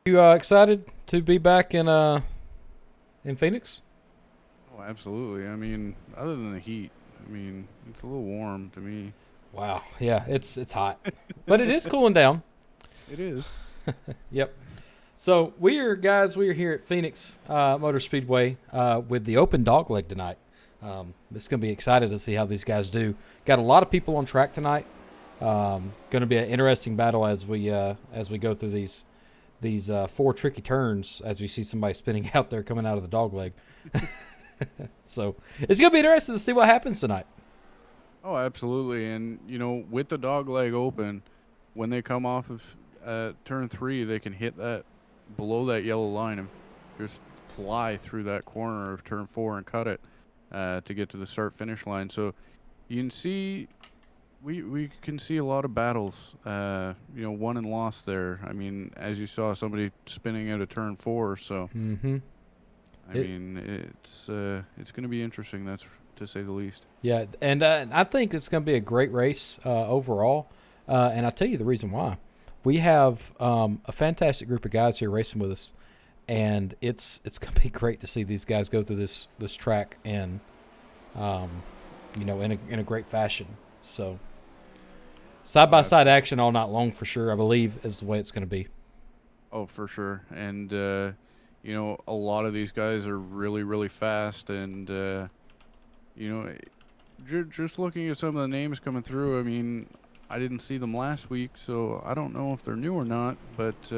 You excited to be back in Phoenix? Oh, absolutely. I mean, other than the heat, I mean, it's a little warm to me. Wow, yeah, it's hot, but it is cooling down. It is. Yep. So we are here at Phoenix Motor Speedway with the open dog leg tonight. It's going to be excited to see how these guys do. Got a lot of people on track tonight. Going to be an interesting battle as we go through these four tricky turns as we see somebody spinning out there coming out of the dog leg. So it's going to be interesting to see what happens tonight. Oh, absolutely. And, with the dog leg open, when they come off of turn 3, they can hit that below that yellow line and just fly through that corner of turn 4 and cut it to get to the start finish line. So you can see, we can see a lot of battles, won and lost there. I mean, as you saw, somebody spinning out of turn 4. So, Mm-hmm. it's going to be interesting, that's to say the least. Yeah, and I think it's going to be a great race overall. And I'll tell you the reason why. We have a fantastic group of guys here racing with us, and it's going to be great to see these guys go through this track and in a great fashion. So side by side action all night long for sure. I believe is the way it's going to be. Oh, for sure. And a lot of these guys are really, really fast, and just looking at some of the names coming through, I mean, I didn't see them last week, so I don't know if they're new or not, but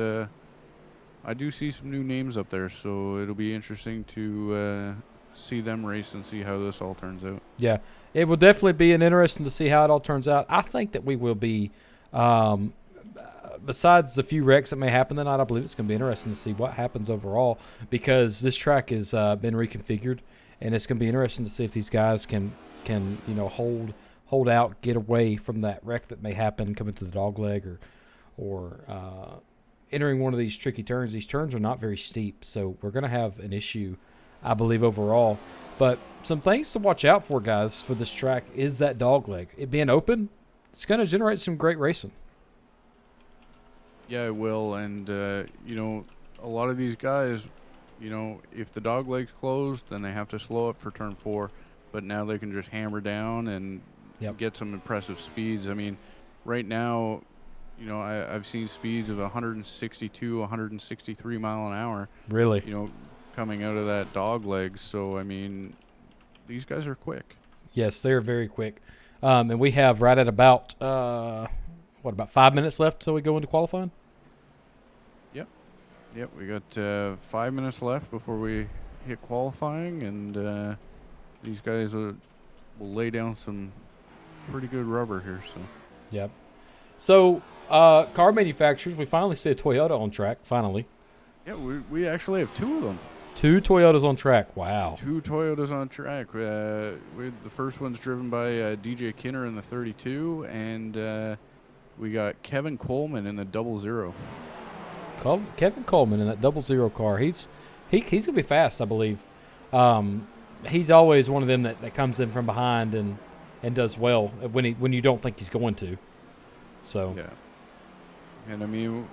I do see some new names up there, so it'll be interesting to see them race and see how this all turns out. Yeah, it will definitely be interesting to see how it all turns out. I think that we will be, besides the few wrecks that may happen tonight, I believe it's going to be interesting to see what happens overall because this track has been reconfigured, and it's going to be interesting to see if these guys can hold out, get away from that wreck that may happen coming to the dog leg or entering one of these tricky turns. These turns are not very steep, so we're going to have an issue, I believe, overall. But some things to watch out for, guys, for this track is that dog leg. It being open, it's going to generate some great racing. Yeah, it will, and, a lot of these guys, if the dog leg's closed, then they have to slow up for turn 4, but now they can just hammer down and get some impressive speeds. I mean, right now, I've seen speeds of 162, 163 mile an hour. Really? Coming out of that dog leg. So, I mean, these guys are quick. Yes, they're very quick. And we have right at about, about 5 minutes left till we go into qualifying? Yep, we got 5 minutes left before we hit qualifying, and these guys will lay down some pretty good rubber here. So. Yep. So, car manufacturers, we finally see a Toyota on track, finally. Yeah, we actually have 2 of them. 2 Toyotas on track. Wow. 2 Toyotas on track. The first one's driven by DJ Kinner in the 32, and we got Kevin Coleman in the 00. Kevin Coleman in that 00 car. He's going to be fast, I believe. He's always one of them that comes in from behind and does well when you don't think he's going to. So yeah. And I mean,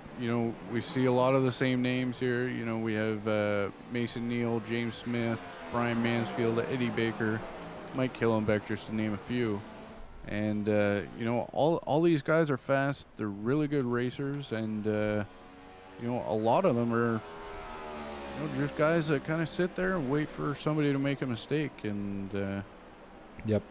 we see a lot of the same names here. We have Mason Neal, James Smith, Brian Mansfield, Eddie Baker, Mike Killenbeck, just to name a few. And all these guys are fast. They're really good racers, and a lot of them are just guys that kind of sit there and wait for somebody to make a mistake. And yep.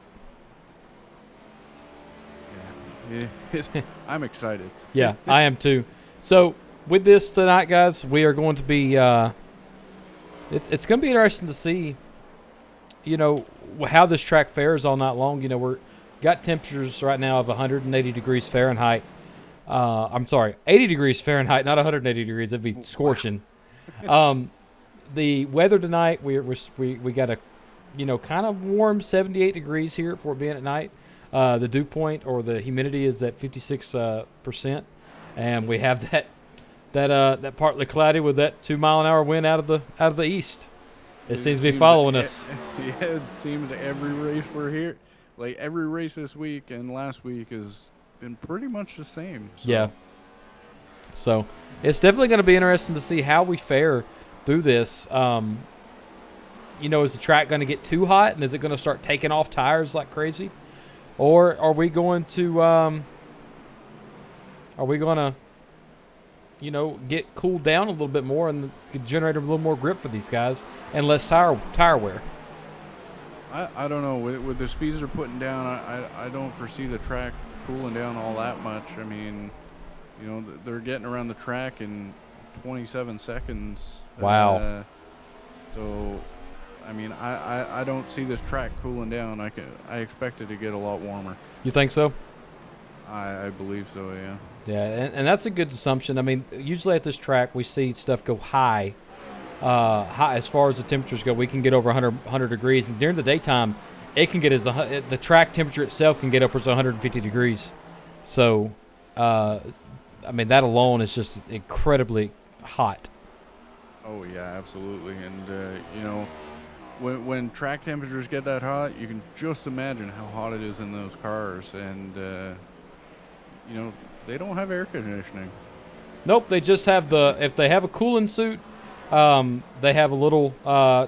I'm excited. Yeah, I am too. So with this tonight, guys, we are going to be. It's going to be interesting to see, how this track fares all night long. We're got temperatures right now of 180 degrees Fahrenheit. I'm sorry, 80 degrees Fahrenheit, not 180 degrees. It'd be scorching. The weather tonight, we got a, kind of warm 78 degrees here for it being at night. The dew point or the humidity is at 56%, and we have that partly cloudy with that 2 mile an hour wind out of the east. It seems to be following us. Yeah, it seems every race we're here, like every race this week and last week has been pretty much the same. So. Yeah. So it's definitely going to be interesting to see how we fare through this. Is the track going to get too hot, and is it going to start taking off tires like crazy, or are we going to get cooled down a little bit more and generate a little more grip for these guys and less tire wear? I don't know. With the speeds they're putting down, I don't foresee the track cooling down all that much. I mean, they're getting around the track in 27 seconds. Wow. So, I mean, I don't see this track cooling down. I expect it to get a lot warmer. You think so? I believe so, yeah. Yeah, and that's a good assumption. I mean, usually at this track we see stuff go high as far as the temperatures go. We can get over 100 degrees, and during the daytime, it can get the track temperature itself can get upwards of 150 degrees. So, I mean, that alone is just incredibly hot. Oh yeah, absolutely. And when track temperatures get that hot, you can just imagine how hot it is in those cars. And they don't have air conditioning. Nope, they just have if they have a cooling suit, they have a little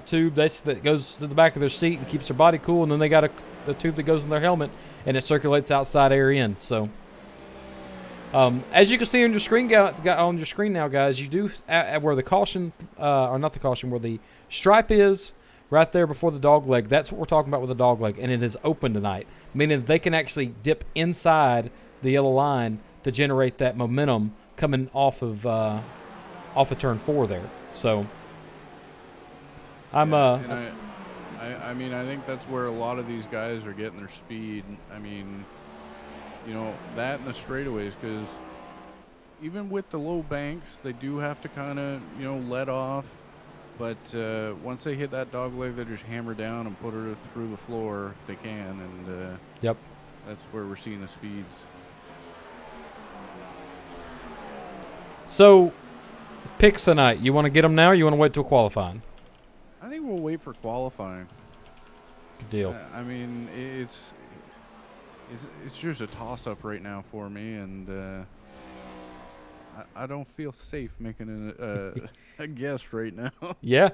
tube that goes to the back of their seat and keeps their body cool, and then they got a tube that goes in their helmet, and it circulates outside air in. So, as you can see on your screen, now, guys, you do where the caution, or not the caution, where the stripe is right there before the dog leg. That's what we're talking about with the dog leg, and it is open tonight, meaning they can actually dip inside the yellow line to generate that momentum coming off of turn 4 there. So I mean, I think that's where a lot of these guys are getting their speed. I mean, that and the straightaways, because even with the low banks, they do have to kind of, let off. But once they hit that dog leg, they just hammer down and put her through the floor if they can. And yep, that's where we're seeing the speeds. So, picks tonight. You want to get them now, or you want to wait till qualifying? I think we'll wait for qualifying. Good deal. I mean, it's just a toss-up right now for me, and I don't feel safe making a guess right now. Yeah,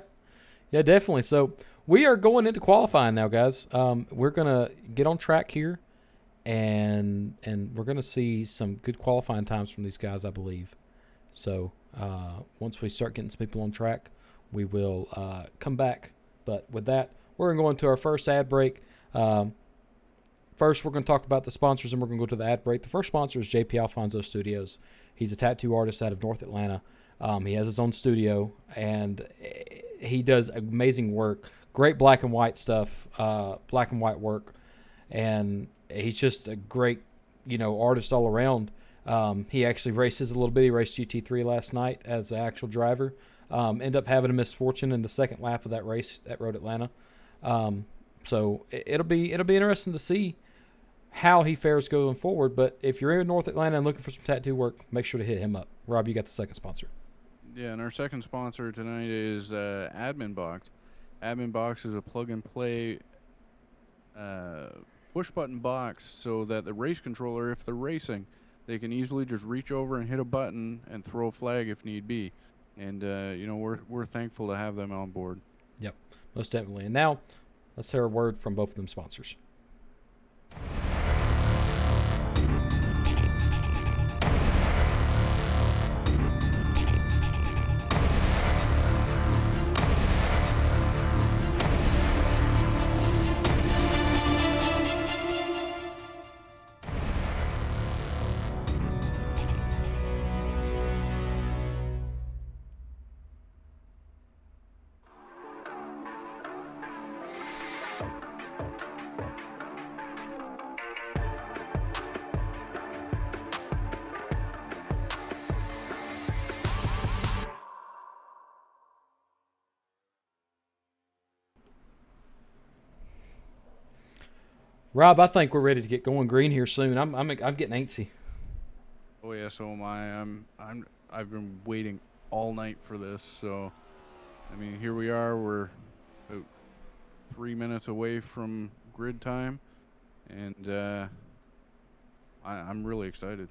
definitely. So we are going into qualifying now, guys. We're gonna get on track here, and we're gonna see some good qualifying times from these guys, I believe. So once we start getting some people on track, we will come back. But with that, we're going to go into our first ad break. First, we're going to talk about the sponsors, and we're going to go to the ad break. The first sponsor is JP Alfonso Studios. He's a tattoo artist out of North Atlanta. He has his own studio, and he does amazing work. Great black and white stuff, black and white work. And he's just a great, artist all around. He actually races a little bit. He raced GT3 last night as the actual driver. Ended up having a misfortune in the second lap of that race at Road Atlanta. So it'll be interesting to see how he fares going forward. But if you're in North Atlanta and looking for some tattoo work, make sure to hit him up. Rob, you got the second sponsor. Yeah, and our second sponsor tonight is Admin Box. Admin Box is a plug-and-play push-button box so that the race controller, if they're racing, they can easily just reach over and hit a button and throw a flag if need be. And, we're thankful to have them on board. Yep, most definitely. And now, let's hear a word from both of them sponsors. Rob, I think we're ready to get going green here soon. I'm getting antsy. Oh yeah, so am I. I've been waiting all night for this. So, I mean, here we are. We're about 3 minutes away from grid time, and I'm really excited.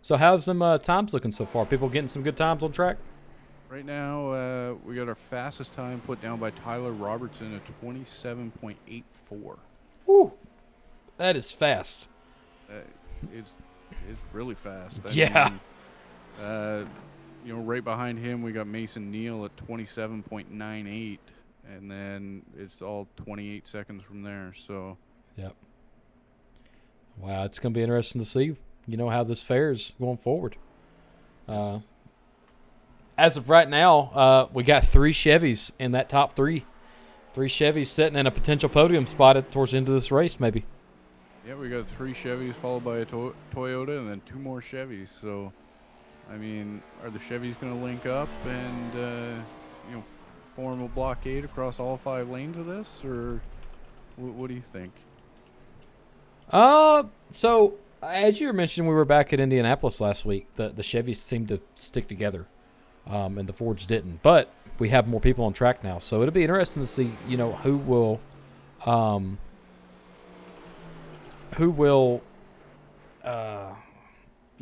So how's them times looking so far? People getting some good times on track? Right now, we got our fastest time put down by Tyler Robertson at 27.84. Woo, that is fast. Uh, it's really fast. Yeah. Right behind him we got Mason Neal at 27.98, and then it's all 28 seconds from there. So. Yep. Wow, it's going to be interesting to see, how this fares going forward. As of right now, we got 3 Chevys in that top 3. 3 Chevys sitting in a potential podium spot towards the end of this race, maybe. Yeah, we got 3 Chevys followed by a Toyota and then 2 more Chevys. So, I mean, are the Chevys going to link up and, form a blockade across all 5 lanes of this? Or what do you think? So, as you were mentioning, we were back at Indianapolis last week. The Chevys seemed to stick together, and the Fords didn't. But we have more people on track now. So it'll be interesting to see, who will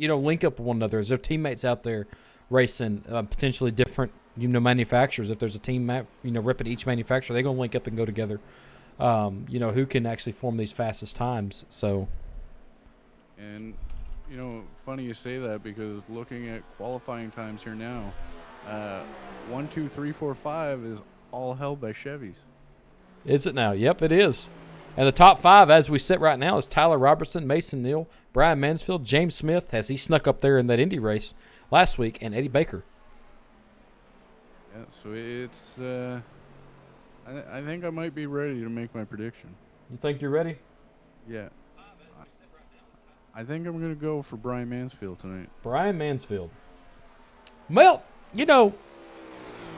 link up with one another. Is there teammates out there racing potentially different, manufacturers? If there's a team, ripping each manufacturer, they're going to link up and go together. Who can actually form these fastest times. So. And, funny you say that, because looking at qualifying times here now, 1, 2, 3, 4, 5 is all held by Chevys. Is it now? Yep, it is. And the top 5, as we sit right now, is Tyler Robertson, Mason Neal, Brian Mansfield, James Smith, as he snuck up there in that Indy race last week, and Eddie Baker. Yeah, so it's, I think I might be ready to make my prediction. You think you're ready? Yeah. I think I'm going to go for Brian Mansfield tonight. Brian Mansfield. Well,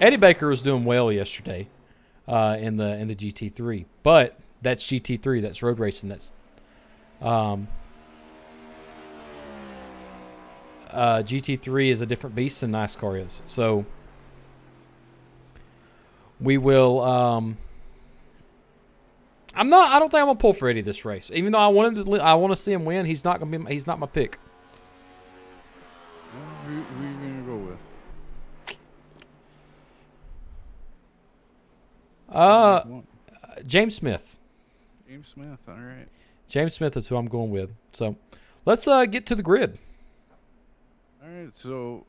Eddie Baker was doing well yesterday in the GT3, but that's GT3, that's road racing. That's GT3 is a different beast than NASCAR is. So we will. I don't think I'm gonna pull for Eddie this race. Even though I want to see him win, he's not my pick. Who are you gonna go with? James Smith. James Smith. All right. James Smith is who I'm going with. So let's get to the grid. All right. So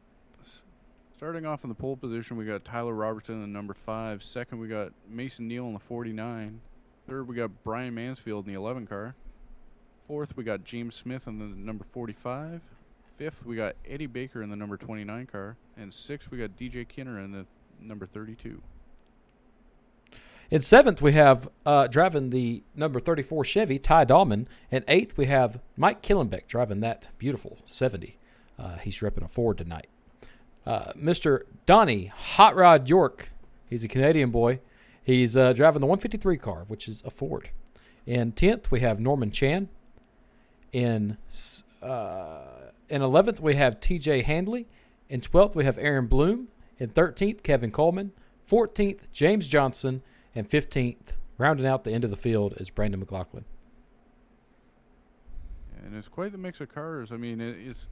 starting off in the pole position, we got Tyler Robertson in the number 5. Second, we got Mason Neal in the 49. Third, we got Brian Mansfield in the 11 car. Fourth, we got James Smith in the number 45. Fifth, we got Eddie Baker in the number 29 car. And sixth, we got DJ Kinner in the number 32. In 7th, we have driving the number 34 Chevy, Ty Dahlman. And 8th, we have Mike Killenbeck driving that beautiful 70. He's repping a Ford tonight. Mr. Donnie Hot Rod York, he's a Canadian boy. He's driving the 153 car, which is a Ford. In 10th, we have Norman Chan. In 11th, we have TJ Handley. In 12th, we have Aaron Bloom. In 13th, Kevin Coleman. 14th, James Johnson. And 15th, rounding out the end of the field, is Brandon McLaughlin. And it's quite the mix of cars. I mean, it's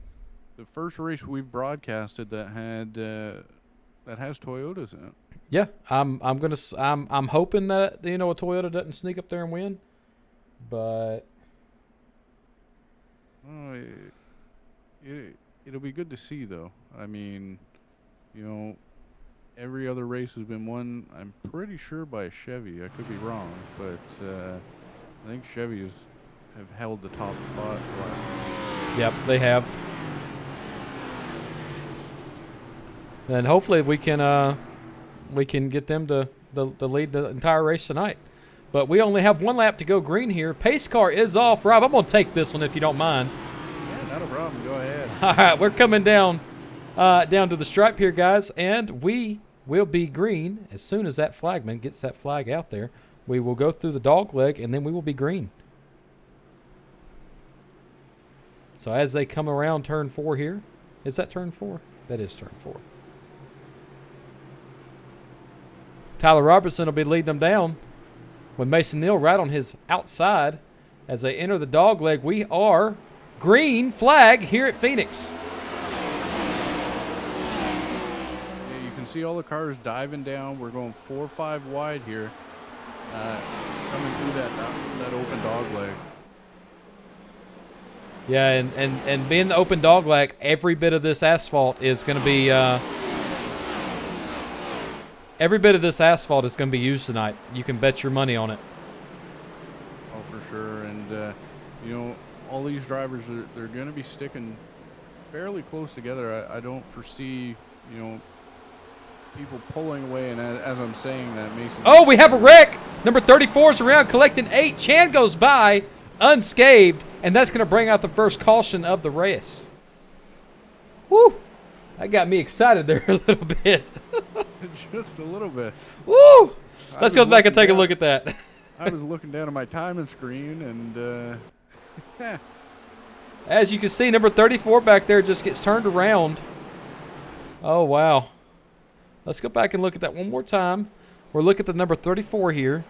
the first race we've broadcasted that has Toyotas in it. Yeah, I'm hoping that a Toyota doesn't sneak up there and win, but it'll be good to see, though. I mean, every other race has been won, I'm pretty sure, by a Chevy. I could be wrong, but I think Chevys have held the top spot the last few years. Yep, they have. And hopefully we can get them to lead the entire race tonight. But we only have 1 lap to go green here. Pace car is off. Rob, I'm going to take this one if you don't mind. Yeah, not a problem. Go ahead. All right, we're coming down to the stripe here, guys, and we will be green as soon as that flagman gets that flag out there. We will go through the dog leg, and then we will be green. So as they come around turn 4 here, is that turn 4? That is turn 4. Tyler Robertson will be leading them down with Mason Neal right on his outside as they enter the dog leg. We are green flag here at Phoenix. see all the cars diving down. We're going 4 or 5 wide here, coming through that open dog leg. Yeah, and being the open dog leg, every bit of this asphalt is going to be used tonight. You can bet your money on it. Oh, for sure. And you know, all these drivers they're going to be sticking fairly close together. I don't foresee, you know, people pulling away. And as I'm saying that, Mason. Oh, we have a wreck. Number 34 is around collecting 8. Chan goes by unscathed, and that's going to bring out the first caution of the race. Woo! That got me excited there a little bit. Just a little bit. Woo! Let's go back and take a look at that. I was looking down at my timing screen, and as you can see, number 34 back there just gets turned around. Oh, wow. Let's go back and look at that one more time. We're looking at the number 34 here.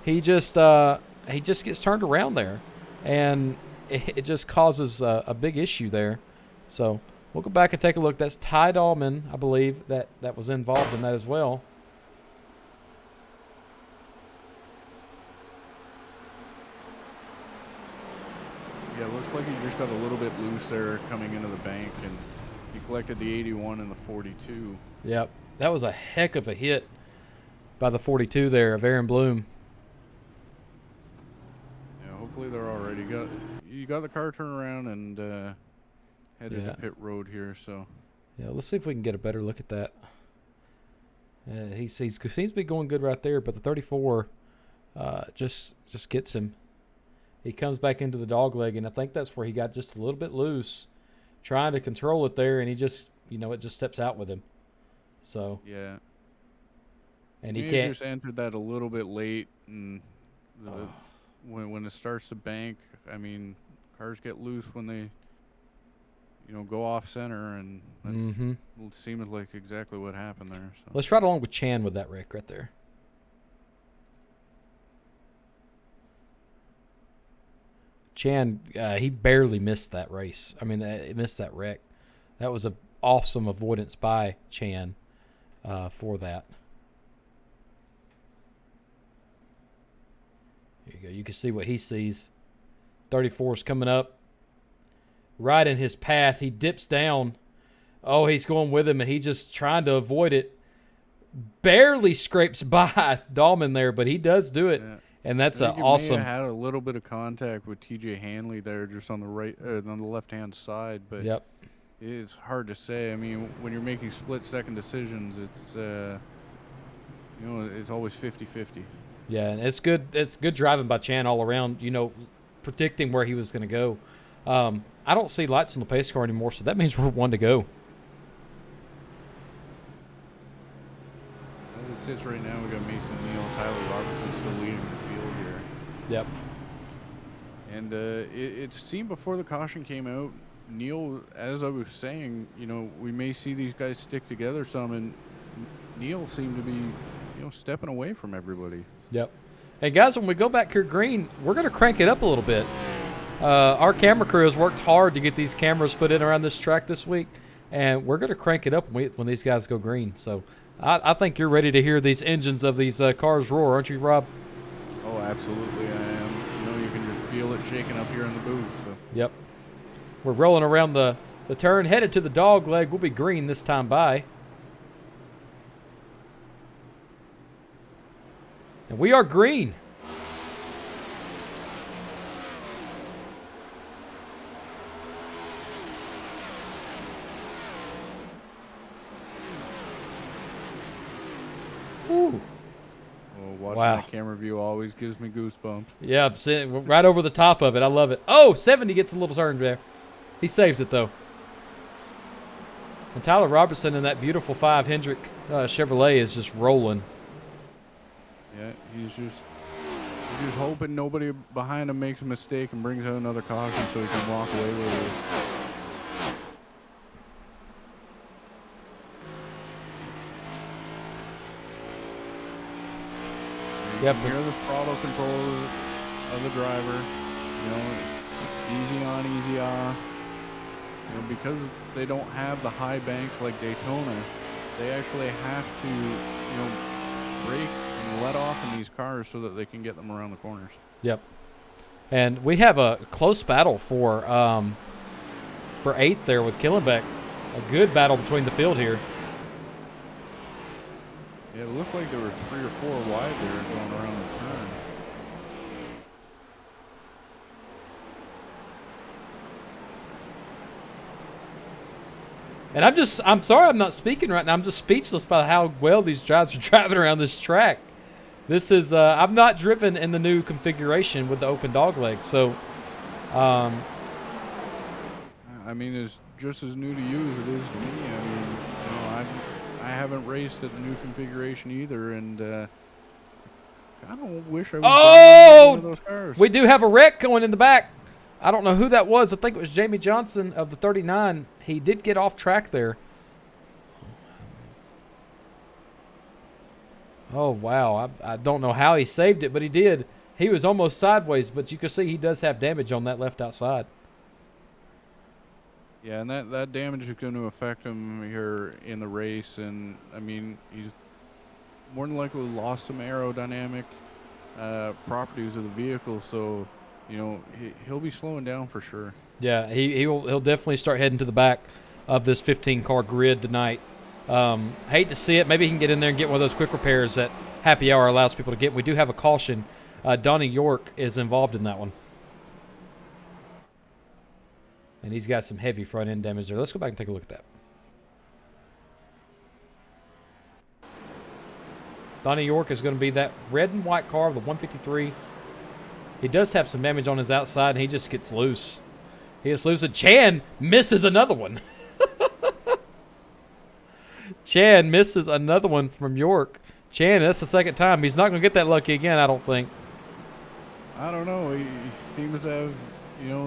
He just gets turned around there, and it just causes a big issue there. So we'll go back and take a look. That's Ty Dahlman, I believe, that was involved in that as well. Yeah, it looks like he just got a little bit loose there coming into the bank, and he collected the 81 and the 42. Yep, that was a heck of a hit by the 42 there of Aaron Bloom. Yeah, hopefully they're all ready. You got the car turned around and headed to pit road here. So yeah, let's see if we can get a better look at that. He seems to be going good right there, but the 34 just gets him. He comes back into the dog leg, and I think that's where he got just a little bit loose, trying to control it there, and he just, it just steps out with him. So yeah, and he can't. Just entered that a little bit late, and when it starts to bank, I mean, cars get loose when they, go off center, and that's seemed like exactly what happened there. So. Let's ride along with Chan with that wreck right there. Chan, he barely missed that race. I mean, he missed that wreck. That was an awesome avoidance by Chan for that. Here you go. You can see what he sees. 34 is coming up. Right in his path. He dips down. Oh, he's going with him, and he's just trying to avoid it. Barely scrapes by Dahlman there, but he does do it. Yeah. And that's awesome. May have had a little bit of contact with TJ Hanley there, just on the right, on the left-hand side, but it's hard to say. I mean, when you're making split-second decisions, it's it's always 50-50. Yeah, and it's good. It's good driving by Chan all around. Predicting where he was going to go. I don't see lights on the pace car anymore, so that means we're 1 to go. As it sits right now, we got Mason Neal, Tyler Robertson still leading the field here. Yep. And it seemed before the caution came out, Neal, as I was saying, we may see these guys stick together some, and Neal seemed to be, stepping away from everybody. Yep. Hey, guys, when we go back here green, we're going to crank it up a little bit. Our camera crew has worked hard to get these cameras put in around this track this week, and we're going to crank it up when these guys go green. So I think you're ready to hear these engines of these cars roar, aren't you, Rob? Oh, absolutely I am. You can just feel it shaking up here in the booth. So. Yep. We're rolling around the turn, headed to the dog leg. We'll be green this time by. And we are green. Ooh. Watching that camera view always gives me goosebumps. Yeah, I'm sitting right over the top of it. I love it. Oh, 70 gets a little turn there. He saves it, though. And Tyler Robertson in that beautiful 5 Hendrick Chevrolet is just rolling. Yeah, he's just hoping nobody behind him makes a mistake and brings out another caution so he can walk away with it. Yep. You hear the throttle control of the driver. It's easy on, easy off. Because they don't have the high banks like Daytona, they actually have to, brake and let off in these cars so that they can get them around the corners. Yep. And we have a close battle for 8th there with Killenbeck. A good battle between the field here. Yeah, it looked like there were 3 or 4 wide there going around the turn. And I'm sorry I'm not speaking right now. I'm just speechless by how well these guys are driving around this track. This is, I've not driven in the new configuration with the open dog leg, so. I mean, it's just as new to you as it is to me. I mean, I haven't raced at the new configuration either, and I kind of wish I was driving one of those cars. We do have a wreck going in the back. I don't know who that was. I think it was Jamie Johnson of the 39. He did get off track there. Oh, wow. I don't know how he saved it, but he did. He was almost sideways, but you can see he does have damage on that left outside. Yeah, and that damage is going to affect him here in the race. And, I mean, he's more than likely lost some aerodynamic properties of the vehicle. So, he'll be slowing down for sure. Yeah, he'll definitely start heading to the back of this 15-car grid tonight. Hate to see it. Maybe he can get in there and get one of those quick repairs that Happy Hour allows people to get. We do have a caution. Donnie York is involved in that one. And he's got some heavy front end damage there. Let's go back and take a look at that. Donnie York is going to be that red and white car, the 153. He does have some damage on his outside, and he just gets loose. He gets loose, and Chan misses another one. Chan misses another one from York. Chan, that's the second time. He's not going to get that lucky again, I don't think. I don't know. He seems to have,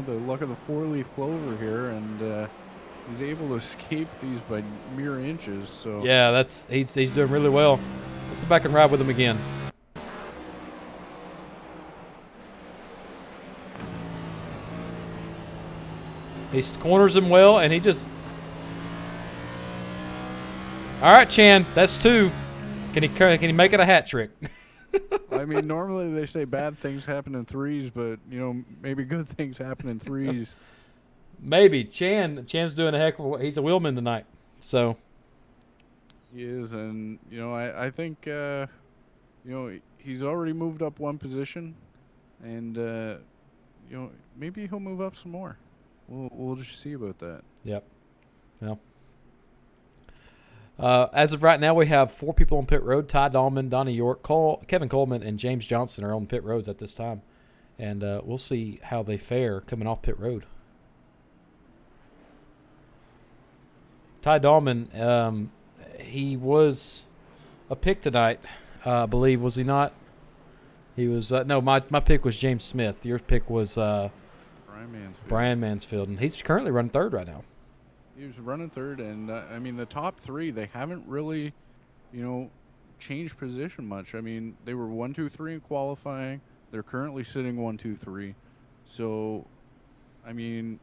the luck of the 4-leaf clover here, and he's able to escape these by mere inches. So yeah, he's doing really well. Let's go back and ride with him again. He corners him well, and he just... All right, Chan, that's 2. Can he make it a hat trick? I mean, normally they say bad things happen in 3s, but maybe good things happen in 3s. Maybe Chan's doing a heck of he's a wheelman tonight, so he is, and I think he's already moved up one position, and maybe he'll move up some more. We'll just see about that. Yep. Well. As of right now, we have 4 people on pit road. Ty Dahlman, Donnie York, Kevin Coleman, and James Johnson are on pit roads at this time. And we'll see how they fare coming off pit road. Ty Dahlman, he was a pick tonight, I believe, was he not? He was no. My pick was James Smith. Your pick was Brian Mansfield, and he's currently running 3rd right now. He was running 3rd, and I mean the top 3, they haven't really, changed position much. I mean, they were 1, 2, 3 in qualifying. They're currently sitting 1, 2, 3. So, I mean,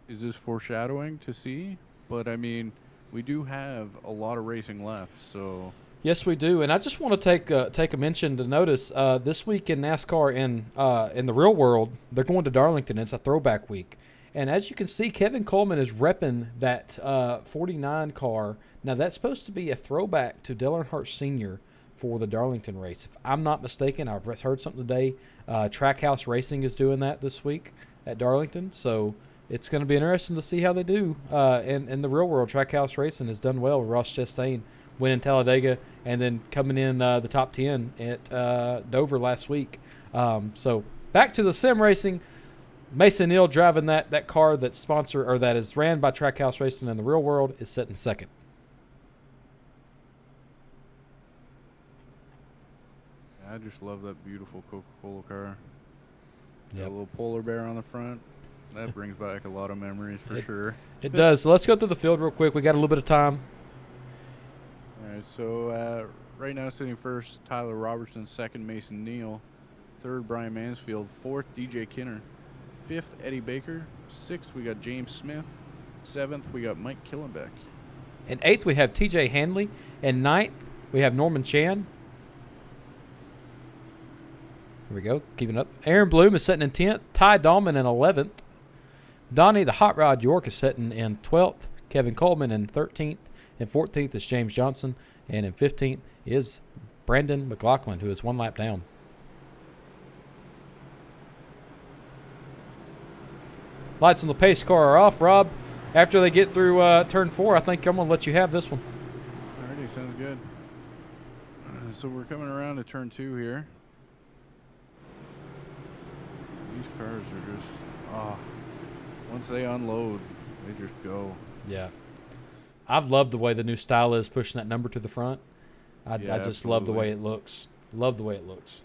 is this foreshadowing to see? But I mean, we do have a lot of racing left, so. Yes, we do, and I just want to take a mention to notice this week in NASCAR in the real world, they're going to Darlington. It's a throwback week, and as you can see, Kevin Coleman is repping that 49 car. Now that's supposed to be a throwback to Dale Earnhardt Sr. for the Darlington race. If I'm not mistaken, I've heard something today. Trackhouse Racing is doing that this week at Darlington, so it's going to be interesting to see how they do. In the real world, Trackhouse Racing has done well with Ross Chastain winning Talladega and then coming in the top 10 at Dover last week. So back to the sim racing. Mason Neal driving that car that's sponsored or that is ran by Trackhouse Racing in the real world is sitting 2nd. I just love that beautiful Coca-Cola car. Yep. A little polar bear on the front. That brings back a lot of memories for sure. It does. So let's go through the field real quick. We got a little bit of time. All right, so right now sitting 1st, Tyler Robertson. 2nd, Mason Neal. 3rd, Brian Mansfield. 4th, DJ Kinner. 5th, Eddie Baker. 6th, we got James Smith. 7th, we got Mike Killenbeck. In 8th, we have TJ Hanley. In 9th, we have Norman Chan. Here we go, keeping up. Aaron Bloom is sitting in 10th. Ty Dahlman in 11th. Donnie the Hot Rod York is sitting in 12th. Kevin Coleman in 13th. In 14th is James Johnson. And in 15th is Brandon McLaughlin, who is 1 lap down. Lights on the pace car are off, Rob. After they get through turn 4, I think I'm going to let you have this one. Alrighty, sounds good. So we're coming around to turn 2 here. These cars are just, once they unload, they just go. Yeah. I've loved the way the new style is pushing that number to the front. I just love the way it looks. Love the way it looks.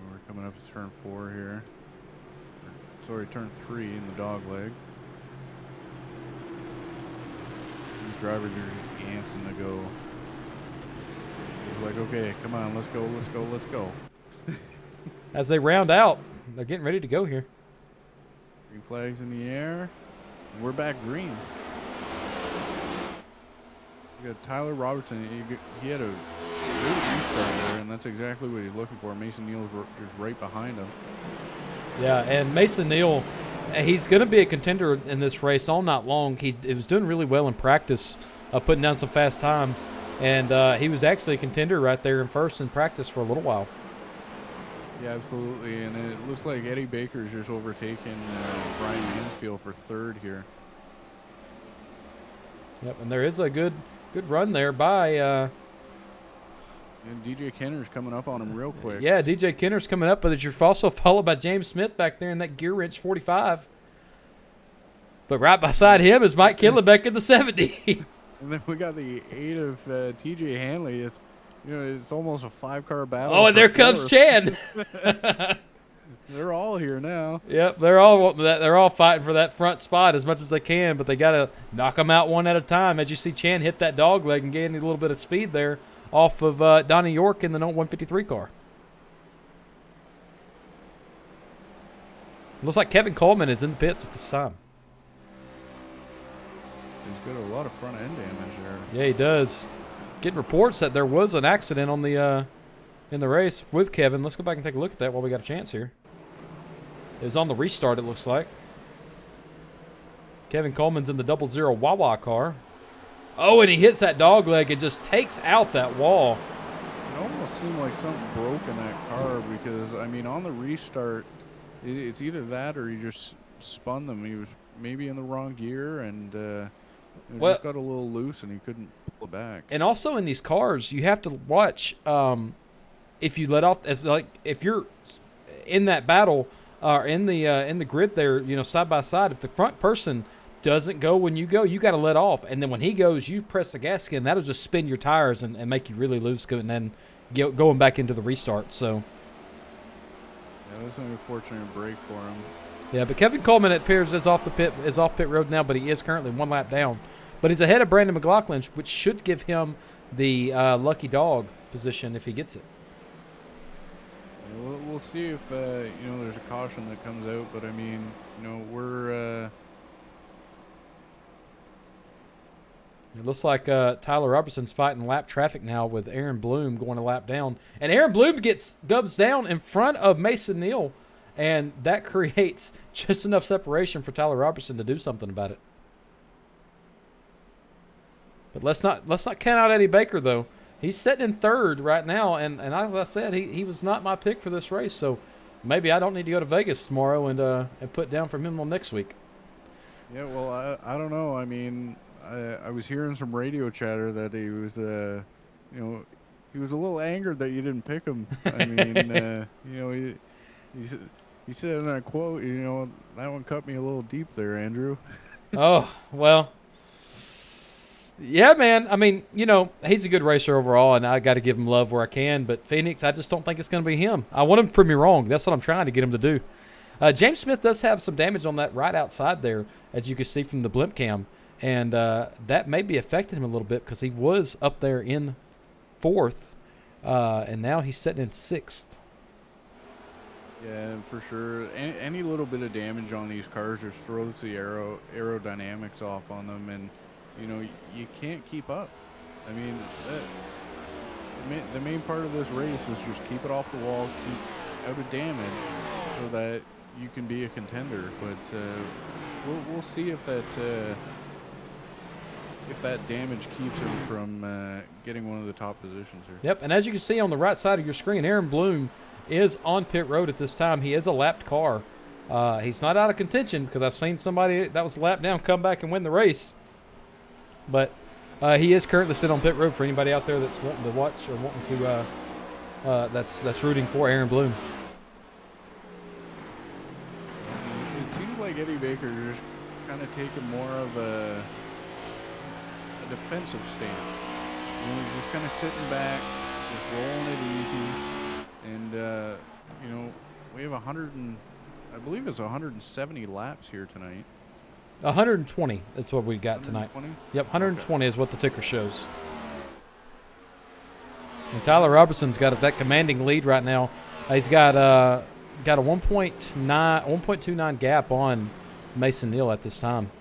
We're coming up to turn 4 here. Sorry, turn 3 in the dog leg. These drivers are antsing to go. He's like, okay, come on, let's go, let's go, let's go. As they round out, they're getting ready to go here. Green flags in the air. And we're back green. We got Tyler Robertson. He had a great restart there, and that's exactly what he's looking for. Mason Neal's just right behind him. Yeah, and Mason Neal, he's going to be a contender in this race all night long. He was doing really well in practice, putting down some fast times, and he was actually a contender right there in first in practice for a little while. Yeah, absolutely, and it looks like Eddie Baker's just overtaken Brian Mansfield for 3rd here. Yep, and there is a good run there by... and DJ Kenner's coming up on him real quick. Yeah, DJ Kenner's coming up, but you're also followed by James Smith back there in that gear wrench 45. But right beside him is Mike Killenbeck in the 70. And then we got the 8 of TJ Hanley. It's almost a 5-car battle. Oh, and there comes Chan. They're all here now. Yep, they're all fighting for that front spot as much as they can, but they got to knock them out one at a time. As you see Chan hit that dog leg and gain a little bit of speed there off of Donnie York in the 153 car. Looks like Kevin Coleman is in the pits at this time. He's got a lot of front end damage there. Yeah, he does. Getting reports that there was an accident on the in the race with Kevin. Let's go back and take a look at that while we got a chance here. It was on the restart, it looks like. Kevin Coleman's in the 00 Wawa car. Oh, and he hits that dog leg and just takes out that wall. It almost seemed like something broke in that car because, I mean, on the restart, it's either that or he just spun them. He was maybe in the wrong gear and just got a little loose and he couldn't pull it back. And also in these cars, you have to watch if you let off, if you're in that battle or in the grid there, side by side, if the front person doesn't go when you go, you got to let off, and then when he goes, you press the gas again. That'll just spin your tires and make you really loose, and then going back into the restart. So yeah, that's an unfortunate break for him. Yeah, but Kevin Coleman, it appears, is off pit road now, but he is currently 1 lap down. But he's ahead of Brandon McLaughlin, which should give him the lucky dog position if he gets it. Yeah, we'll see if there's a caution that comes out, but I mean, we're. It looks like Tyler Robertson's fighting lap traffic now with Aaron Bloom going a lap down. And Aaron Bloom dubs down in front of Mason Neal, and that creates just enough separation for Tyler Robertson to do something about it. But let's not count out Eddie Baker, though. He's sitting in 3rd right now, and as I said, he was not my pick for this race, so maybe I don't need to go to Vegas tomorrow and put down from him on next week. Yeah, well, I don't know. I mean, I was hearing some radio chatter that he was, he was a little angered that you didn't pick him. I mean, he said in that quote, that one cut me a little deep there, Andrew. Oh, well, yeah, man. I mean, he's a good racer overall, and I got to give him love where I can. But Phoenix, I just don't think it's going to be him. I want him to prove me wrong. That's what I'm trying to get him to do. James Smith does have some damage on that right outside there, as you can see from the blimp cam. And that may be affecting him a little bit because he was up there in 4th, and now he's sitting in 6th. Yeah, for sure. Any little bit of damage on these cars just throws the aerodynamics off on them, and you can't keep up. I mean, the main part of this race was just keep it off the wall, keep out of damage, so that you can be a contender. But we'll see if that damage keeps him from getting one of the top positions here. Yep, and as you can see on the right side of your screen, Aaron Bloom is on pit road at this time. He is a lapped car. He's not out of contention because I've seen somebody that was lapped down come back and win the race. But he is currently sitting on pit road for anybody out there that's wanting to watch or wanting to that's rooting for Aaron Bloom. It seems like Eddie Baker is just kind of taking more of a defensive stance. He's just kind of sitting back, just rolling it easy, and we have I believe it's 170 laps here tonight. 120. That's what we got tonight. 120? Yep, 120 is what the ticker shows. And Tyler Robertson's got that commanding lead right now. He's got a 1.29 gap on Mason Neal at this time.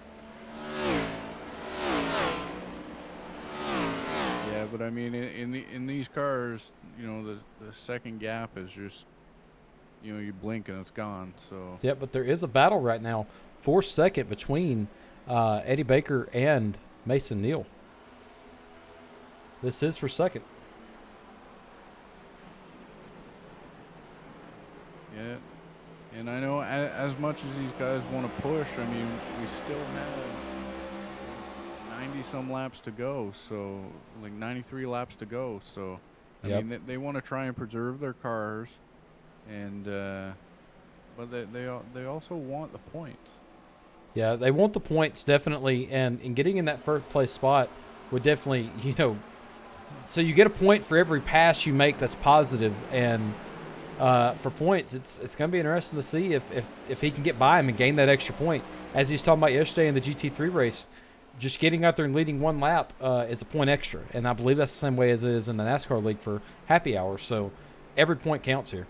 Yeah, but I mean, in these cars, the second gap is just, you blink and it's gone. So. Yep, but there is a battle right now for second between Eddie Baker and Mason Neal. This is for second. Yeah, and I know as much as these guys want to push, I mean, we still have 90-some laps to go, so like 93 laps to go. So, I mean, they want to try and preserve their cars, and but they also want the points. Yeah, they want the points definitely, and getting in that first place spot would definitely, so you get a point for every pass you make that's positive, and for points, it's going to be interesting to see if he can get by him and gain that extra point. As he was talking about yesterday in the GT3 race, just getting out there and leading one lap is a point extra, and I believe that's the same way as it is in the NASCAR league for happy hours. So every point counts here.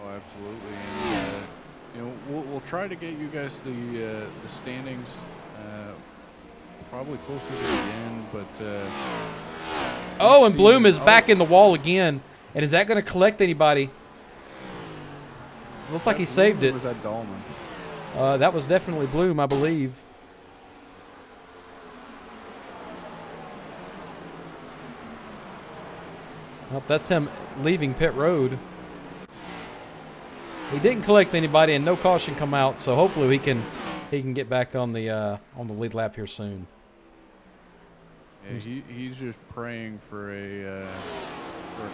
Oh, absolutely. And we'll try to get you guys the standings probably closer to the end, but and Bloom is back in the wall again. And is that going to collect anybody? Looks like he saved it. Or was that Dahlman? That was definitely Bloom, I believe. Well, that's him leaving pit road. He didn't collect anybody, and no caution come out. So hopefully he can get back on the lead lap here soon. Yeah, he's just praying for a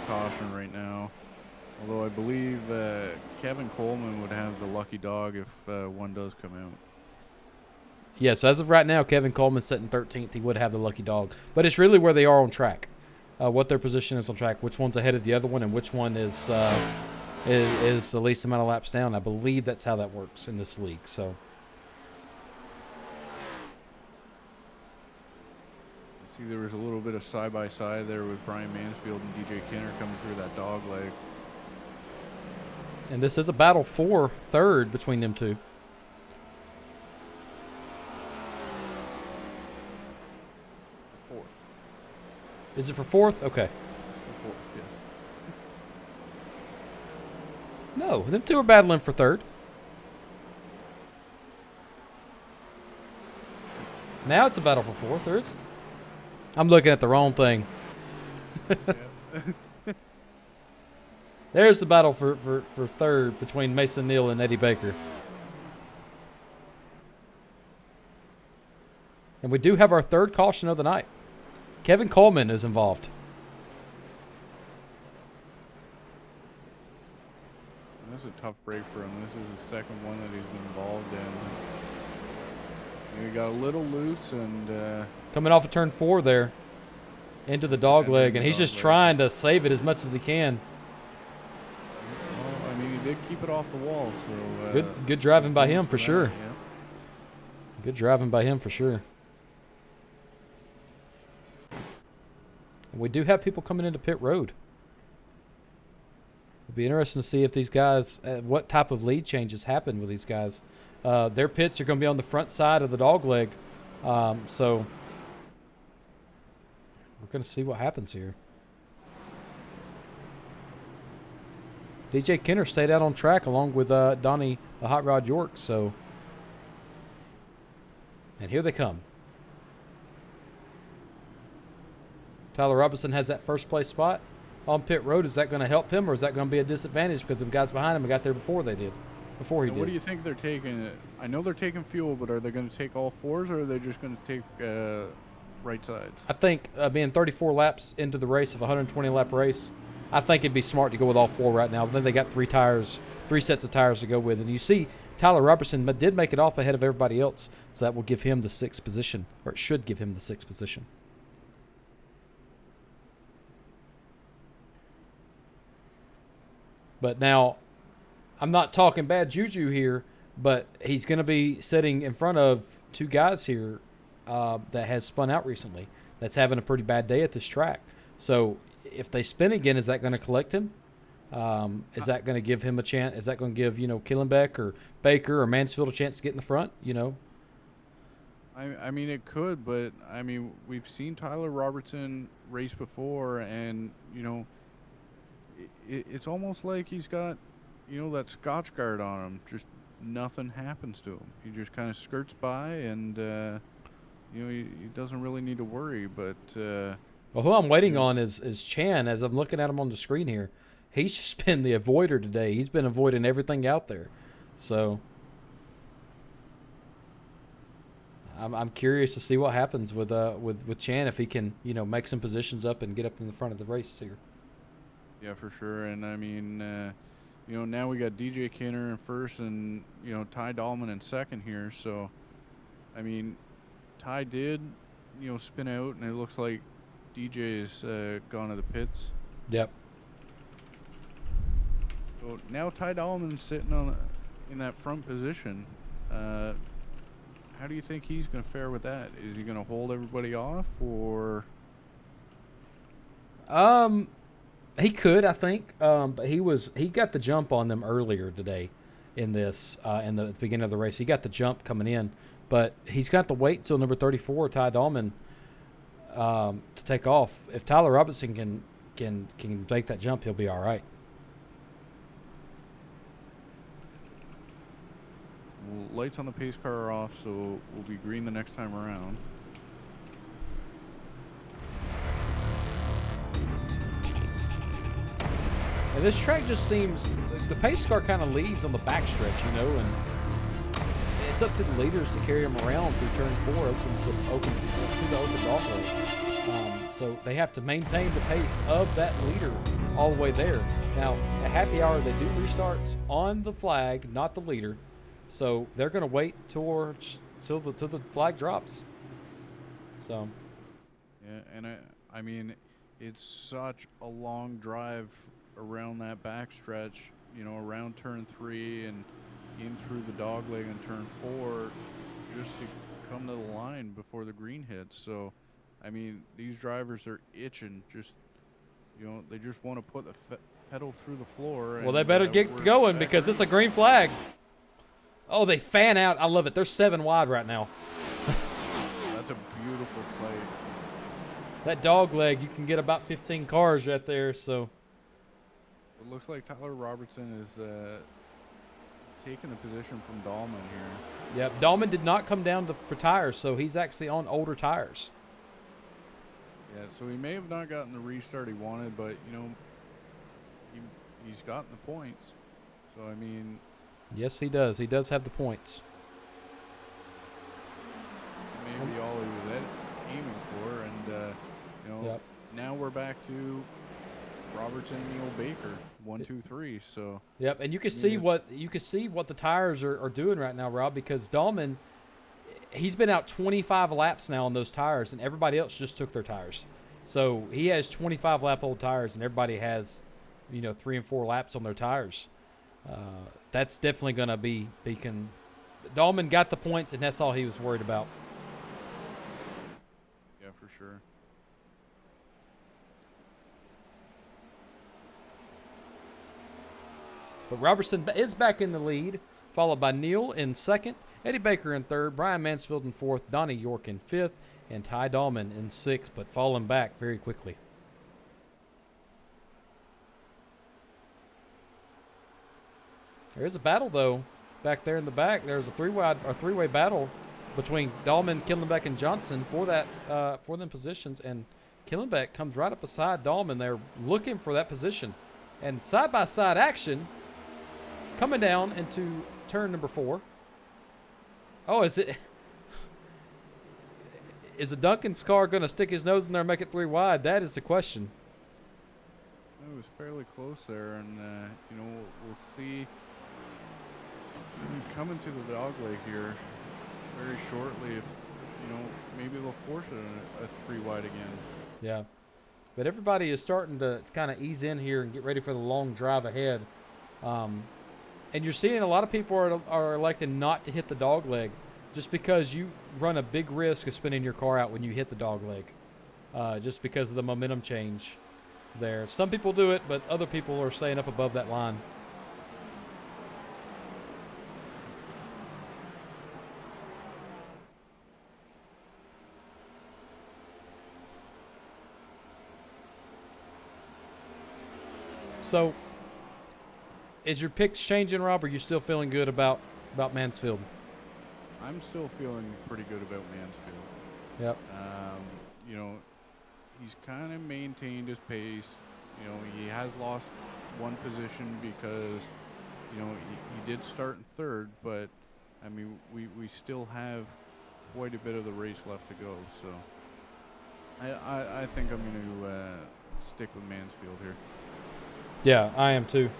caution right now. Although I believe Kevin Coleman would have the lucky dog if one does come out. Yes, as of right now, Kevin Coleman's sitting 13th. He would have the lucky dog. But it's really where they are on track, what their position is on track, which one's ahead of the other one, and which one is the least amount of laps down. I believe that's how that works in this league. So. See, there was a little bit of side-by-side there with Brian Mansfield and DJ Kenner coming through that dog leg. And this is a battle for third between them two. Fourth. Is it for fourth? Okay. For fourth, yes. No, them two are battling for third. Now it's a battle for fourth. There is. I'm looking at the wrong thing. There's the battle for third between Mason Neal and Eddie Baker. And we do have our third caution of the night. Kevin Coleman is involved. This is a tough break for him. This is the second one that he's been involved in. He got a little loose and... coming off of turn 4 there into the dog leg, and he's just trying to save it as much as he can. Well, I mean, he did keep it off the wall, so... Good driving by him for sure. Yeah. Good driving by him for sure. We do have people coming into pit road. It'll be interesting to see if these guys, what type of lead changes happen with these guys. Their pits are going to be on the front side of the dog leg, so we're going to see what happens here. DJ Kenner stayed out on track along with Donnie the Hot Rod York. So, and here they come. Tyler Robinson has that first place spot on pit road. Is that going to help him, or is that going to be a disadvantage because the guys behind him got there before he did? What do you think they're taking? I know they're taking fuel, but are they going to take all fours, or are they just going to take right sides? I think being 34 laps into the race of a 120 lap race, I think it'd be smart to go with all four right now. Then they got three sets of tires to go with. And you see Tyler Robertson did make it off ahead of everybody else. So that will give him the 6th position, or it should give him the 6th position. But now, I'm not talking bad juju here, but he's going to be sitting in front of two guys here that has spun out recently that's having a pretty bad day at this track. So if they spin again, is that going to collect him? Is that going to give him a chance? Is that going to give, Killenbeck or Baker or Mansfield a chance to get in the front, I mean, it could, but, I mean, we've seen Tyler Robertson race before, and, it's almost like he's got, that Scotch guard on him. Just nothing happens to him. He just kind of skirts by, and, he doesn't really need to worry, but... Well, who I'm waiting on is Chan. As I'm looking at him on the screen here, he's just been the avoider today. He's been avoiding everything out there. So I'm curious to see what happens with Chan, if he can make some positions up and get up in the front of the race here. Yeah, for sure. And I mean, now we got DJ Kinner in first, and Ty Dahlman in second here. So I mean, Ty did spin out, and it looks like DJ is gone to the pits. Yep. So now Ty Dahlman's sitting in that front position. How do you think he's going to fare with that? Is he going to hold everybody off, or? He could, I think. But he got the jump on them earlier today in this in the beginning of the race. He got the jump coming in, but he's got to wait till number 34, Ty Dahlman, to take off. If Tyler Robinson can make that jump, he'll be all right. Well, lights on the pace car are off, so we'll be green the next time around. And this track just seems, the pace car kind of leaves on the backstretch, and it's up to the leaders to carry them around through turn 4 to the open dog. So they have to maintain the pace of that leader all the way there. Now, at happy hour, they do restarts on the flag, not the leader. So they're going to wait till the flag drops. So. Yeah, and I mean, it's such a long drive around that backstretch, around turn 3 and in through the dog leg in turn 4, just to come to the line before the green hits. So, I mean, these drivers are itching. Just, they just want to put the pedal through the floor. Well, they better get going because it's a green flag. Oh, they fan out. I love it. They're 7 wide right now. That's a beautiful sight. That dog leg, you can get about 15 cars right there. So it looks like Tyler Robertson is taking the position from Dahlman here. Yep, Dahlman did not come down for tires, so he's actually on older tires. Yeah, so he may have not gotten the restart he wanted, but he's gotten the points. So I mean. Yes, he does. He does have the points. Maybe all he was aiming for, and yep. Now we're back to Robertson, Neal, Baker, 1, 2, 3. So. Yep, and you can see what the tires are doing right now, Rob, because Dahlman, he's been out 25 laps now on those tires, and everybody else just took their tires. So he has 25 lap old tires, and everybody has, 3 and 4 laps on their tires. That's definitely going to be beacon. Dahlman got the points, and that's all he was worried about. Yeah, for sure. But Robertson is back in the lead, followed by Neal in second, Eddie Baker in third, Brian Mansfield in fourth, Donnie York in fifth, and Ty Dahlman in sixth, but falling back very quickly. There is a battle, though, back there in the back. There's a three-way battle between Dahlman, Killenbeck, and Johnson for them positions, and Killenbeck comes right up beside Dahlman. They're looking for that position. And side-by-side action coming down into turn number 4. Oh, is a Duncan's car going to stick his nose in there and make it 3 wide? That is the question. It was fairly close there, and we'll see coming to the dog leg here very shortly if maybe they'll force it a 3 wide again. Yeah, but everybody is starting to kind of ease in here and get ready for the long drive ahead. And you're seeing a lot of people are electing not to hit the dog leg just because you run a big risk of spinning your car out when you hit the dog leg, just because of the momentum change there. Some people do it, but other people are staying up above that line. So, is your picks changing, Rob, or are you still feeling good about Mansfield? I'm still feeling pretty good about Mansfield. Yep. He's kind of maintained his pace. He has lost one position because, he did start in third, but, I mean, we still have quite a bit of the race left to go. So, I think I'm going to stick with Mansfield here. Yeah, I am too.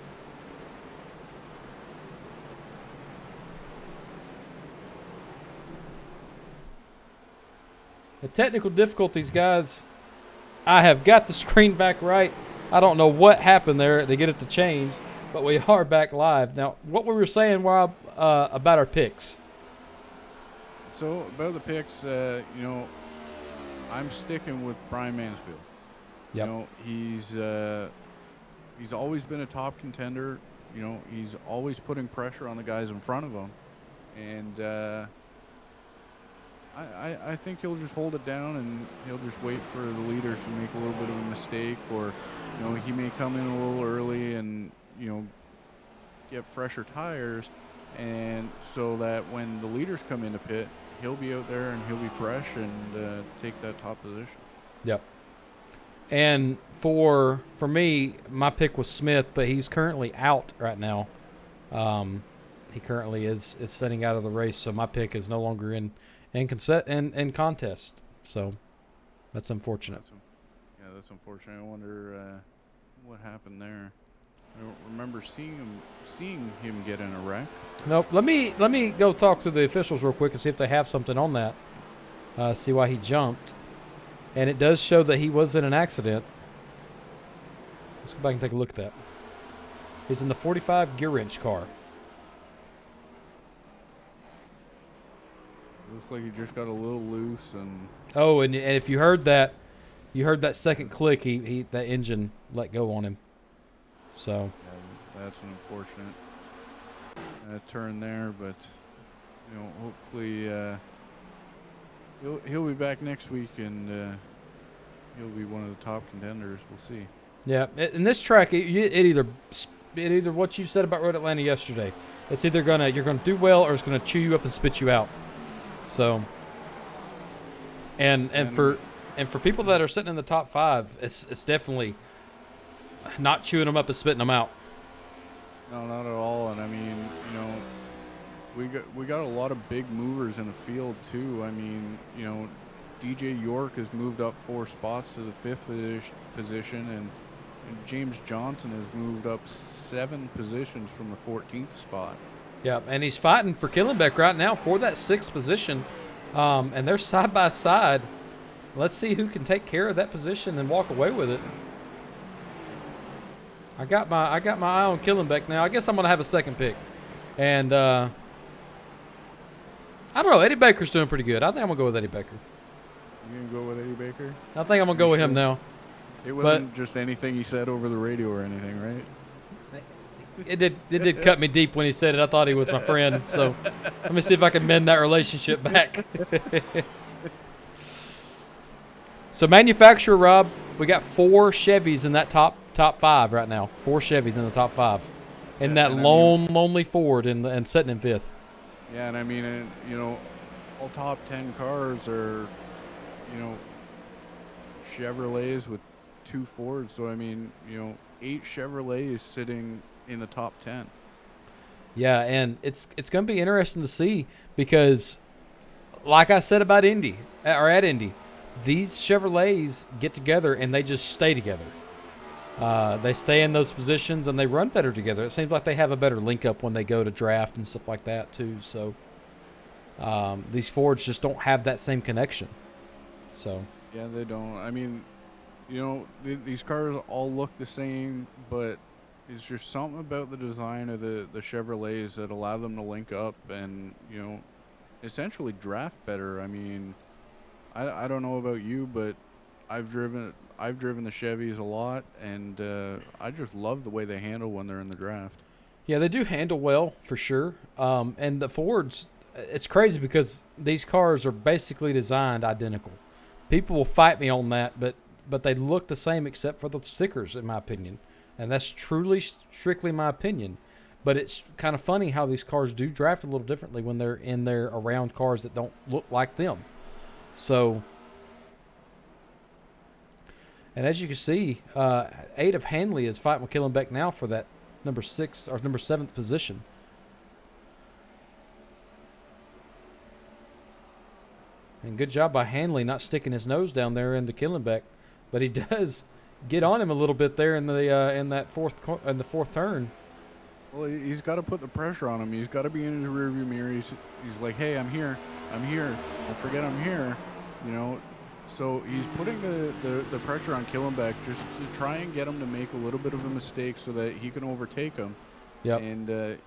The technical difficulties, guys. I have got the screen back right. I don't know what happened there to get it to change, but we are back live. Now, what we were saying, Rob, about our picks. So, about the picks, I'm sticking with Brian Mansfield. Yep. He's always been a top contender. He's always putting pressure on the guys in front of him. And I think he'll just hold it down and he'll just wait for the leaders to make a little bit of a mistake, or, he may come in a little early and, get fresher tires, and so that when the leaders come into pit, he'll be out there and he'll be fresh and take that top position. Yep. And for me, my pick was Smith, but he's currently out right now. He currently is sitting out of the race, so my pick is no longer in contest. So that's unfortunate. That's unfortunate. I wonder what happened there. I don't remember seeing him get in a wreck. Nope. Let me go talk to the officials real quick and see if they have something on that. See why he jumped. And it does show that he was in an accident. Let's go back and take a look at that. He's in the 45 gear wrench car. Looks like he just got a little loose and. Oh, and if you heard that second click, he that engine let go on him. So. Yeah, that's an unfortunate turn there, but hopefully he'll be back next week and he'll be one of the top contenders. We'll see. Yeah, in this track, it either what you said about Road Atlanta yesterday. It's either you're gonna do well or it's gonna chew you up and spit you out. So, and for people that are sitting in the top 5, it's definitely not chewing them up and spitting them out. No, not at all. And I mean, we got a lot of big movers in the field too. I mean, DJ York has moved up 4 spots to the 5th position, and James Johnson has moved up 7 positions from the 14th spot. Yeah, and he's fighting for Killenbeck right now for that 6th position, and they're side by side. Let's see who can take care of that position and walk away with it. I got my eye on Killenbeck now. I guess I'm gonna have a second pick, and I don't know. Eddie Baker's doing pretty good. I think I'm gonna go with Eddie Baker. You gonna go with Eddie Baker? I think I'm gonna go with him now. It wasn't just anything he said over the radio or anything, right? it did cut me deep when he said it. I thought he was my friend. So let me see if I can mend that relationship back. So manufacturer, Rob, we got 4 Chevys in that top 5 right now. 4 Chevys in the top 5, and that lonely Ford and sitting in 5th. Yeah, and I mean, all top 10 cars are, Chevrolets with 2 Fords. So I mean, 8 Chevrolets sitting in the top 10. Yeah, and it's going to be interesting to see because, like I said about Indy, these Chevrolets get together and they just stay together. They stay in those positions and they run better together. It seems like they have a better link up when they go to draft and stuff like that too. So these Fords just don't have that same connection. So yeah, they don't. I mean, these cars all look the same, but it's just something about the design of the Chevrolets that allow them to link up and essentially draft better. I mean, I don't know about you, but I've driven the Chevys a lot, and I just love the way they handle when they're in the draft. yeah, they do handle well for sure. And the Fords, it's crazy because these cars are basically designed identical. People will fight me on that, but they look the same except for the stickers, in my opinion. And that's truly strictly my opinion. But it's kind of funny how these cars do draft a little differently when they're in there around cars that don't look like them. So, and as you can see, 8 of Hanley is fighting with Killenbeck now for that number 6 or number 7th position. And good job by Hanley not sticking his nose down there into Killenbeck, but he does get on him a little bit there in the fourth turn. Well, he's got to put the pressure on him. He's got to be in his rearview mirror. He's like, hey, I'm here. Don't forget I'm here. So he's putting the pressure on Killenbeck just to try and get him to make a little bit of a mistake so that he can overtake him. Yep. And,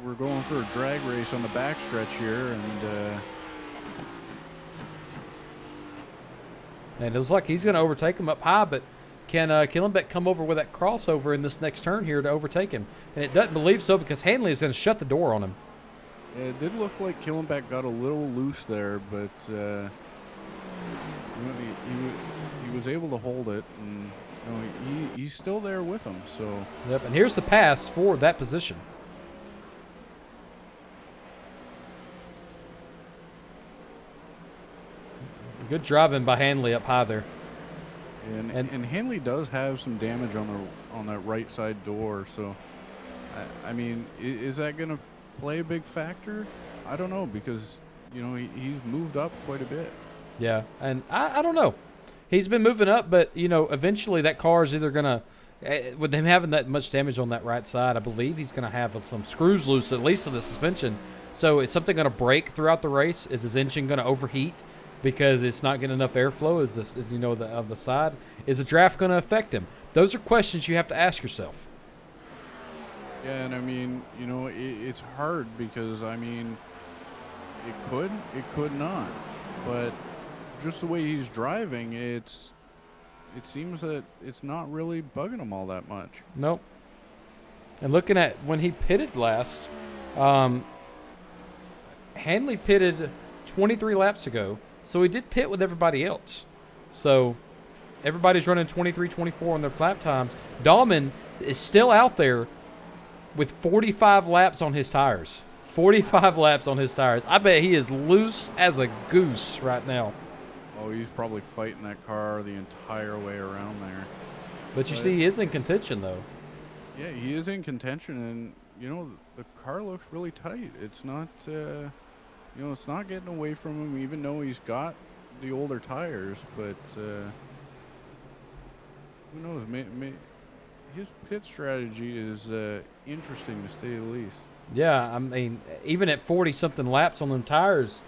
we're going for a drag race on the backstretch here. And it looks like he's going to overtake him up high, but can Killenbeck come over with that crossover in this next turn here to overtake him? And it doesn't believe so because Hanley is going to shut the door on him. Yeah, it did look like Killenbeck got a little loose there, but he was able to hold it, and he's still there with him. So yep, and here's the pass for that position. Good driving by Hanley up high there. And Hanley does have some damage on that right side door, so I mean, is that going to play a big factor? I don't know, because he's moved up quite a bit. Yeah, and I don't know. He's been moving up, but eventually that car is either gonna, with him having that much damage on that right side, I believe he's gonna have some screws loose, at least in the suspension. So is something gonna break throughout the race? Is his engine gonna overheat because it's not getting enough airflow? Of the side? Is the draft gonna affect him? Those are questions you have to ask yourself. Yeah, and I mean, it's hard because, I mean, it could not. But just the way he's driving, it seems that it's not really bugging him all that much. Nope. And looking at when he pitted last, Hanley pitted 23 laps ago, so he did pit with everybody else. So everybody's running 23, 24 on their lap times. Dahlman is still out there with 45 laps on his tires. 45 laps on his tires. I bet he is loose as a goose right now. Oh, he's probably fighting that car the entire way around there. But you see, he is in contention, though. Yeah, he is in contention, and, the car looks really tight. It's not, it's not getting away from him, even though he's got the older tires. But who knows? His pit strategy is interesting, to say the least. Yeah, I mean, even at 40-something laps on them tires,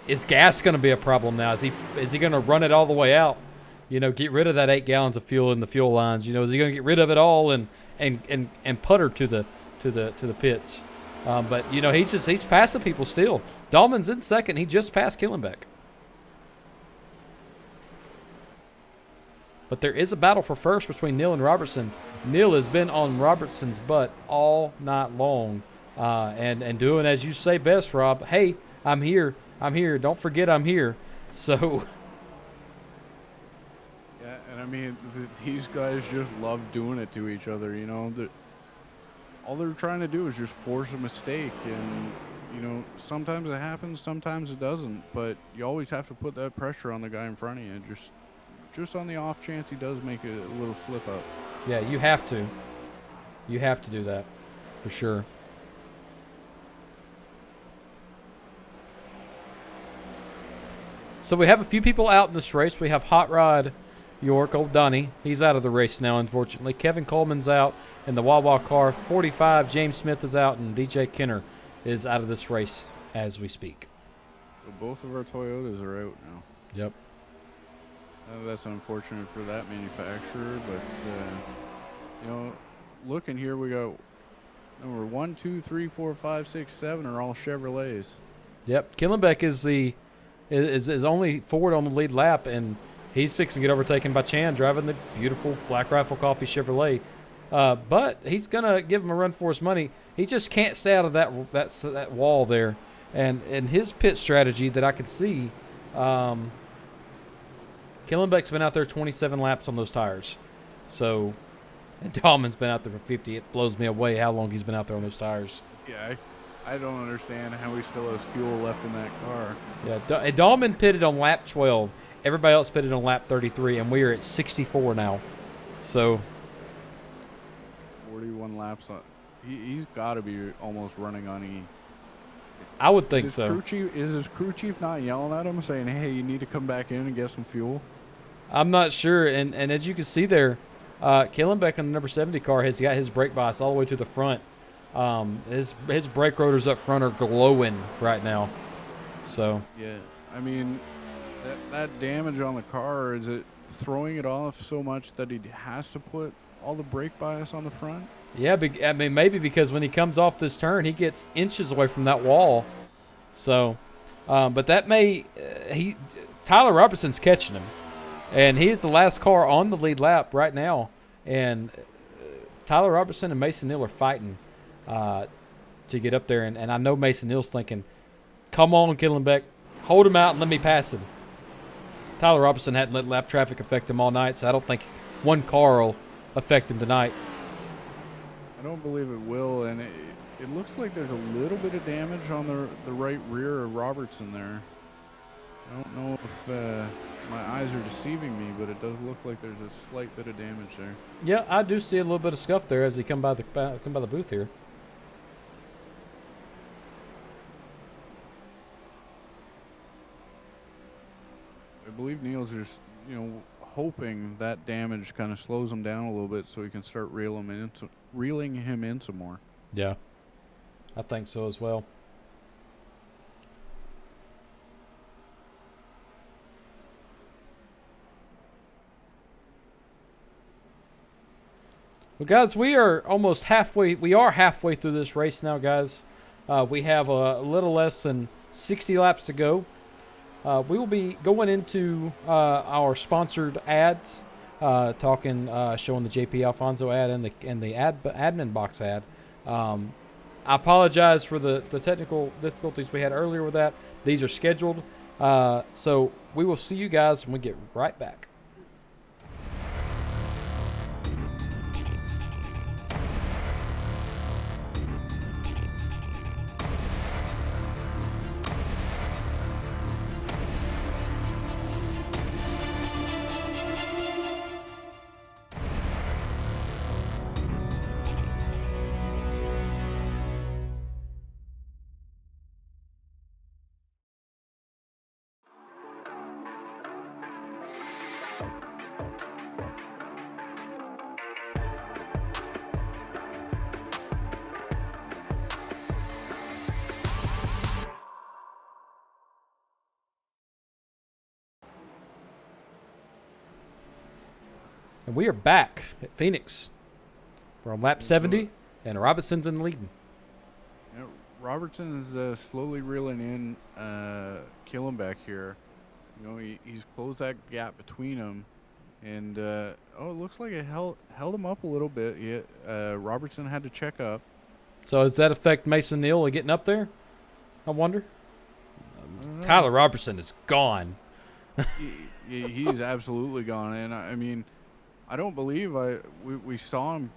is gas going to be a problem now? Is he going to run it all the way out? Get rid of that 8 gallons of fuel in the fuel lines. Is he going to get rid of it all and putter to the pits? But he's passing people still. Dahlman's in second. He just passed Killenbeck. But there is a battle for first between Neal and Robertson. Neal has been on Robertson's butt all night long, and doing as you say best, Rob. Hey, I'm here. I'm here. Don't forget I'm here. So. Yeah, and I mean, these guys just love doing it to each other. All they're trying to do is just force a mistake, and sometimes it happens, sometimes it doesn't. But you always have to put that pressure on the guy in front of you, just on the off chance he does make a little slip up. Yeah, you have to. You have to do that, for sure. So we have a few people out in this race. We have Hot Rod York, old Donnie. He's out of the race now, unfortunately. Kevin Coleman's out in the Wawa car. 45, James Smith is out, and DJ Kenner is out of this race as we speak. So both of our Toyotas are out now. Yep. That's unfortunate for that manufacturer, but looking here, we got number 1, 2, 3, 4, 5, 6, 7 are all Chevrolets. Yep. Killenbeck is only forward on the lead lap, and he's fixing to get overtaken by Chan driving the beautiful Black Rifle Coffee Chevrolet. But he's gonna give him a run for his money. He just can't stay out of that wall there, and his pit strategy that I could see. Killenbeck's been out there 27 laps on those tires. So, and Dahlman's been out there for 50. It blows me away how long he's been out there on those tires. Yeah, I don't understand how he still has fuel left in that car. Yeah, Dahlman pitted on lap 12. Everybody else pitted on lap 33, and we are at 64 now. So, 41 laps. He's got to be almost running on E. I would think so. Is his crew chief not yelling at him saying, hey, you need to come back in and get some fuel? I'm not sure. And as you can see there, Killenbeck in the number 70 car has got his brake bias all the way to the front. His brake rotors up front are glowing right now. So yeah, I mean, that damage on the car, is it throwing it off so much that he has to put all the brake bias on the front? Yeah, I mean, maybe because when he comes off this turn, he gets inches away from that wall. So, but that Tyler Robertson's catching him. And he is the last car on the lead lap right now. And Tyler Robertson and Mason Neal are fighting to get up there. And I know Mason Neal's thinking, come on, Killenbeck, hold him out and let me pass him. Tyler Robertson hadn't let lap traffic affect him all night, so I don't think one car will affect him tonight. I don't believe it will, and it looks like there's a little bit of damage on the right rear of Robertson there. I don't know if my eyes are deceiving me, but it does look like there's a slight bit of damage there. Yeah, I do see a little bit of scuff there as he come by the booth here. I believe Neal's just, hoping that damage kind of slows him down a little bit so he can start reeling him in some more. Yeah, I think so as well. Well, guys, we are almost halfway. We are halfway through this race now, guys. We have a little less than 60 laps to go. We will be going into our sponsored ads, showing the JP Alfonso ad and the admin box ad. I apologize for the technical difficulties we had earlier with that. These are scheduled. So we will see you guys when we get right back. And we are back at Phoenix. We're on lap 70, and Robertson's in the leading. Yeah, Robertson is slowly reeling in Killenbeck here. He's closed that gap between them, And it looks like it held him up a little bit. Robertson had to check up. So does that affect Mason Neal getting up there? I wonder. I don't know. Tyler Robertson is gone. He's absolutely gone. And I mean, I don't believe we saw him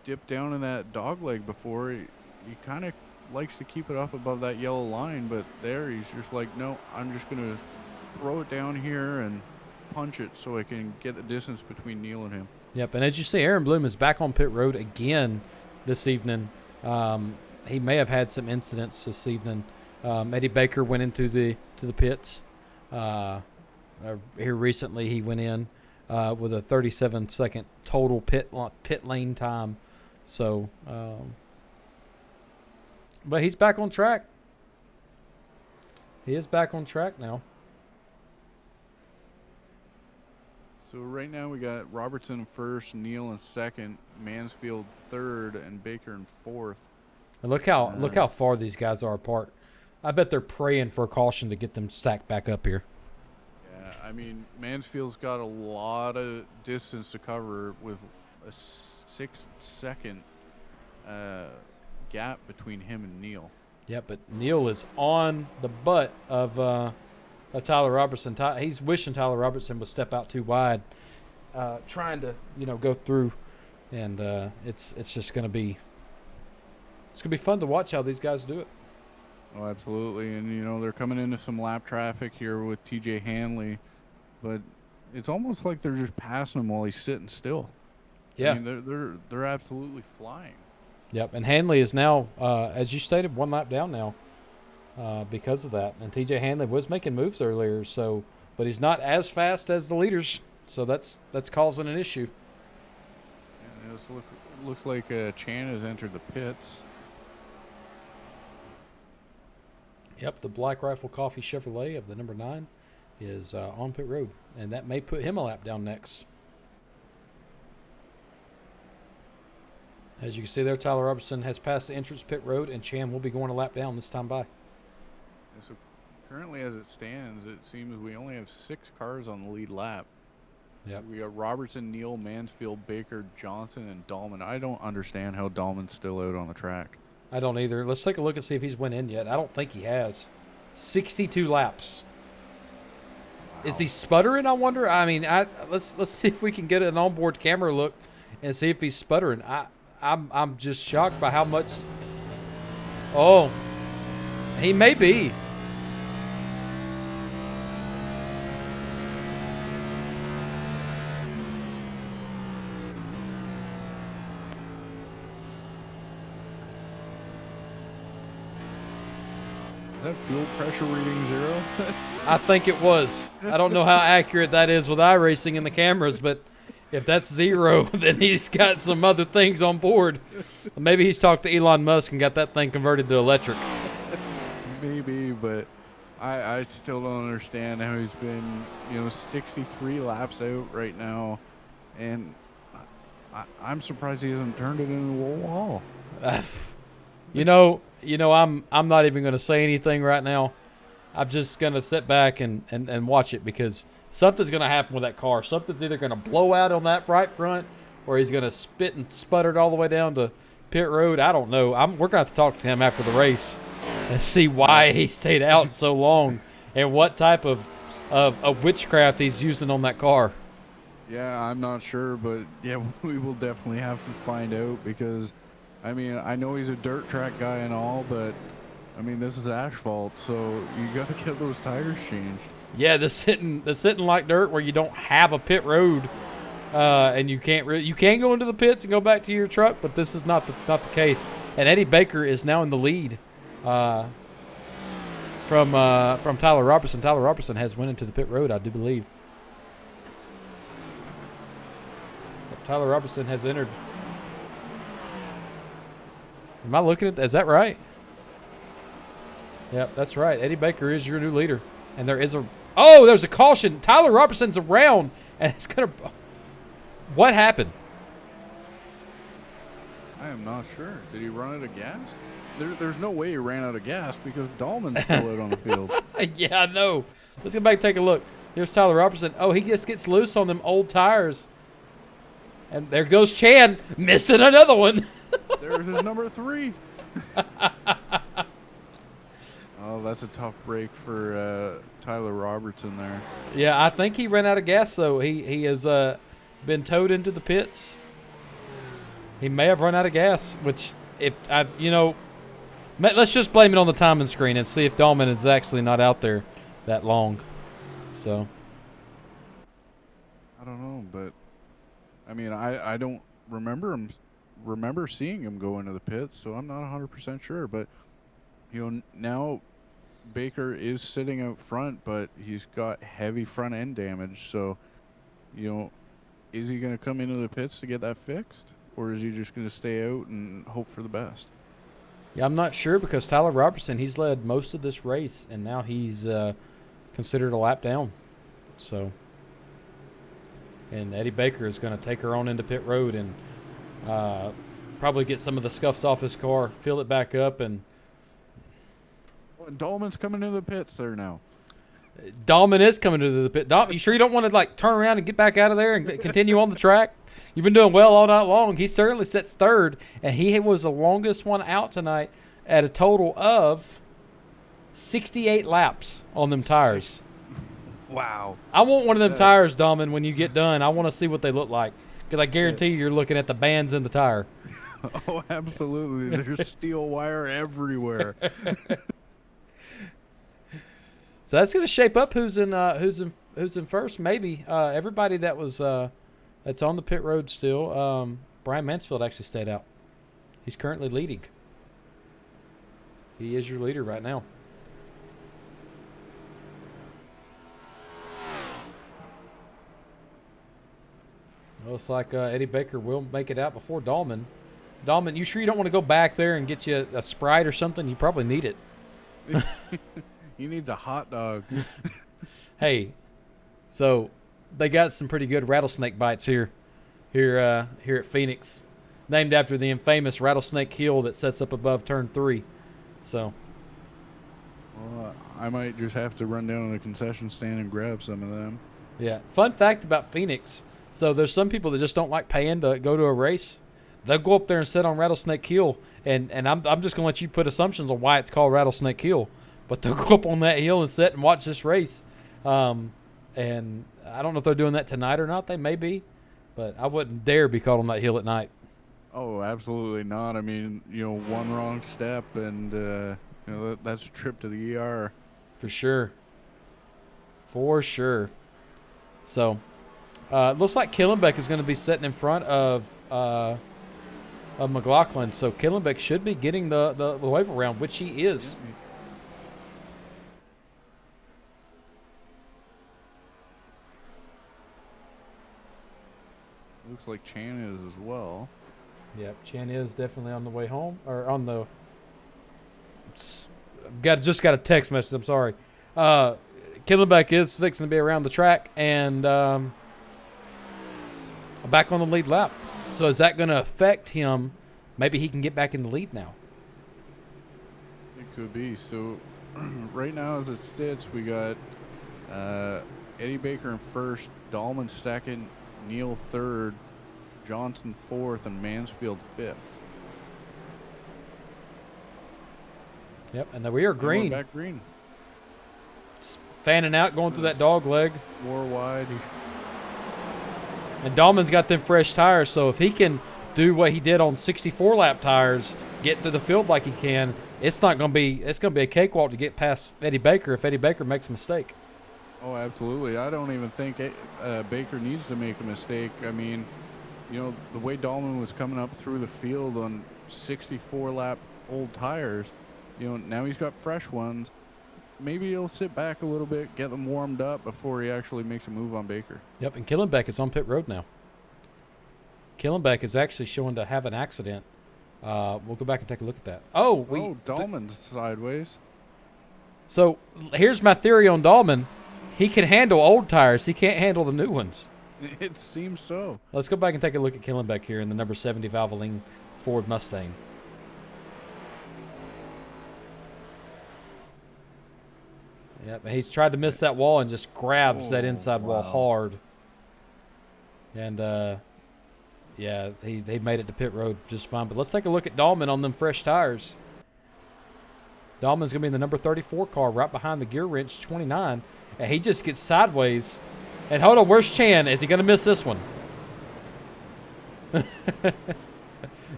dip down in that dog leg before. He kind of likes to keep it up above that yellow line, but there he's just like, no, I'm just gonna throw it down here and punch it so I can get the distance between Neal and him. Yep, and as you see, Aaron Bloom is back on pit road again this evening. He may have had some incidents this evening. Eddie Baker went into the pits here recently. He went in with a 37-second total pit lane time. So, but he's back on track. He is back on track now. So right now we got Robertson in first, Neal in second, Mansfield third, and Baker in fourth. And look how far these guys are apart. I bet they're praying for a caution to get them stacked back up here. Yeah, I mean, Mansfield's got a lot of distance to cover with a 6-second gap between him and Neal. Yeah, but Neal is on the butt of Tyler Robertson. He's wishing Tyler Robertson would step out too wide, trying to go through, and it's just gonna be fun to watch how these guys do it. Oh, absolutely, and they're coming into some lap traffic here with TJ Hanley, but it's almost like they're just passing him while he's sitting still. Yeah, I mean, they're absolutely flying. Yep, and Hanley is now, as you stated, one lap down now because of that. And TJ Hanley was making moves earlier, but he's not as fast as the leaders, so that's causing an issue. And this looks like Chan has entered the pits. Yep, the Black Rifle Coffee Chevrolet of the number 9 is on pit road, and that may put him a lap down next. As you can see there, Tyler Robertson has passed the entrance pit road, and Chan will be going a lap down this time by. So currently, as it stands, it seems we only have 6 cars on the lead lap. Yep. We got Robertson, Neal, Mansfield, Baker, Johnson, and Dahlman. I don't understand how Dahlman's still out on the track. I don't either. Let's take a look and see if he's went in yet. I don't think he has. 62 laps. Wow. Is he sputtering, I wonder? I mean, let's see if we can get an onboard camera look and see if he's sputtering. I'm just shocked by how much. Oh, he may be. Is that fuel pressure reading 0? I think it was. I don't know how accurate that is with iRacing and the cameras, but if that's 0, then he's got some other things on board. Maybe he's talked to Elon Musk and got that thing converted to electric. Maybe, but I still don't understand how he's been, 63 laps out right now, and I'm surprised he hasn't turned it into a wall. I'm not even going to say anything right now. I'm just going to sit back and watch it because something's going to happen with that car. Something's either going to blow out on that right front or he's going to spit and sputter it all the way down to pit road. I don't know. We're going to have to talk to him after the race and see why he stayed out so long and what type of witchcraft he's using on that car. Yeah, I'm not sure, but yeah, we will definitely have to find out because, I mean, I know he's a dirt track guy and all, but I mean, this is asphalt, so you got to get those tires changed. Yeah, the sitting like dirt where you don't have a pit road, and you can't go into the pits and go back to your truck, but this is not the case. And Eddie Baker is now in the lead from Tyler Robertson. Tyler Robertson has went into the pit road, I do believe. Tyler Robertson has entered. Am I looking at that? Is that right? Yep, that's right. Eddie Baker is your new leader. And there's a caution. Tyler Robertson's around, and it's going to... What happened? I am not sure. Did he run out of gas? There's no way he ran out of gas because Dahlman's still out on the field. Yeah, I know. Let's go back and take a look. There's Tyler Robertson. Oh, he just gets loose on them old tires. And there goes Chan, missing another one. There's his number 3. Oh, that's a tough break for Tyler Robertson there. Yeah, I think he ran out of gas, though. He has been towed into the pits. He may have run out of gas, which, let's just blame it on the timing screen and see if Dahlman is actually not out there that long. So, I don't know, but I mean, I don't remember seeing him go into the pits, so I'm not 100% sure. But now Baker is sitting out front, but he's got heavy front end damage. So, is he going to come into the pits to get that fixed, or is he just going to stay out and hope for the best? Yeah, I'm not sure because Tyler Robertson, he's led most of this race, and now he's considered a lap down. So, and Eddie Baker is going to take her on into pit road and probably get some of the scuffs off his car, fill it back up, and Dahlman's coming into the pits there now. Dahlman is coming to the pit. You sure you don't want to turn around and get back out of there and continue on the track? You've been doing well all night long. He certainly sits third, and he was the longest one out tonight at a total of 68 laps on them tires. Wow. I want one of them tires, Dahlman, when you get done. I want to see what they look like because I guarantee you're looking at the bands in the tire. Oh, absolutely. There's steel wire everywhere. So that's going to shape up who's in first. Maybe everybody that was that's on the pit road still. Brian Mansfield actually stayed out. He's currently leading. He is your leader right now. Looks like Eddie Baker will make it out before Dahlman. Dahlman, you sure you don't want to go back there and get you a Sprite or something? You probably need it. He needs a hot dog. Hey, so they got some pretty good rattlesnake bites here at Phoenix, named after the infamous Rattlesnake Hill that sets up above Turn 3. So, Well, I might just have to run down to the concession stand and grab some of them. yeah. Fun fact about Phoenix. So there's some people that just don't like paying to go to a race. They'll go up there and sit on Rattlesnake Hill, and I'm just gonna let you put assumptions on why it's called Rattlesnake Hill. But they'll go up on that hill and sit and watch this race. And I don't know if they're doing that tonight or not. They may be, but I wouldn't dare be caught on that hill at night. Oh, absolutely not. I mean, one wrong step and that's a trip to the ER. For sure. For sure. So, looks like Killenbeck is going to be sitting in front of McLaughlin. So Killenbeck should be getting the wave around, which he is. Yeah. Looks like Chan is as well. Yep, Chan is definitely on the way home, or on the. Just got a text message. I'm sorry. Killenbeck is fixing to be around the track and back on the lead lap. So is that going to affect him? Maybe he can get back in the lead now. It could be. So right now, as it sits, we got Eddie Baker in first, Dahlman second, Neal third, Johnson fourth, and Mansfield fifth. Yep, and then we are green. We're back green. Fanning out, going through that dog leg. More wide. And Dahlman's got them fresh tires, so if he can do what he did on 64 lap tires, get through the field like he can, it's going to be a cakewalk to get past Eddie Baker if Eddie Baker makes a mistake. Oh, absolutely. I don't even think Baker needs to make a mistake. I mean, the way Dahlman was coming up through the field on 64 lap old tires, now he's got fresh ones. Maybe he'll sit back a little bit, get them warmed up before he actually makes a move on Baker. Yep, and Killenbeck is on pit road now. Killenbeck is actually showing to have an accident. We'll go back and take a look at that. Dahlman's sideways. So here's my theory on Dahlman. He can handle old tires. He can't handle the new ones. It seems so. Let's go back and take a look at Killenbeck here in the number 70 Valvoline Ford Mustang. Yep, he's tried to miss that wall and just grabs that inside wall hard. And, yeah, he made it to pit road just fine. But let's take a look at Dahlman on them fresh tires. Dahlman's going to be in the number 34 car right behind the gear wrench 29. And he just gets sideways. And hold on, where's Chan? Is he going to miss this one?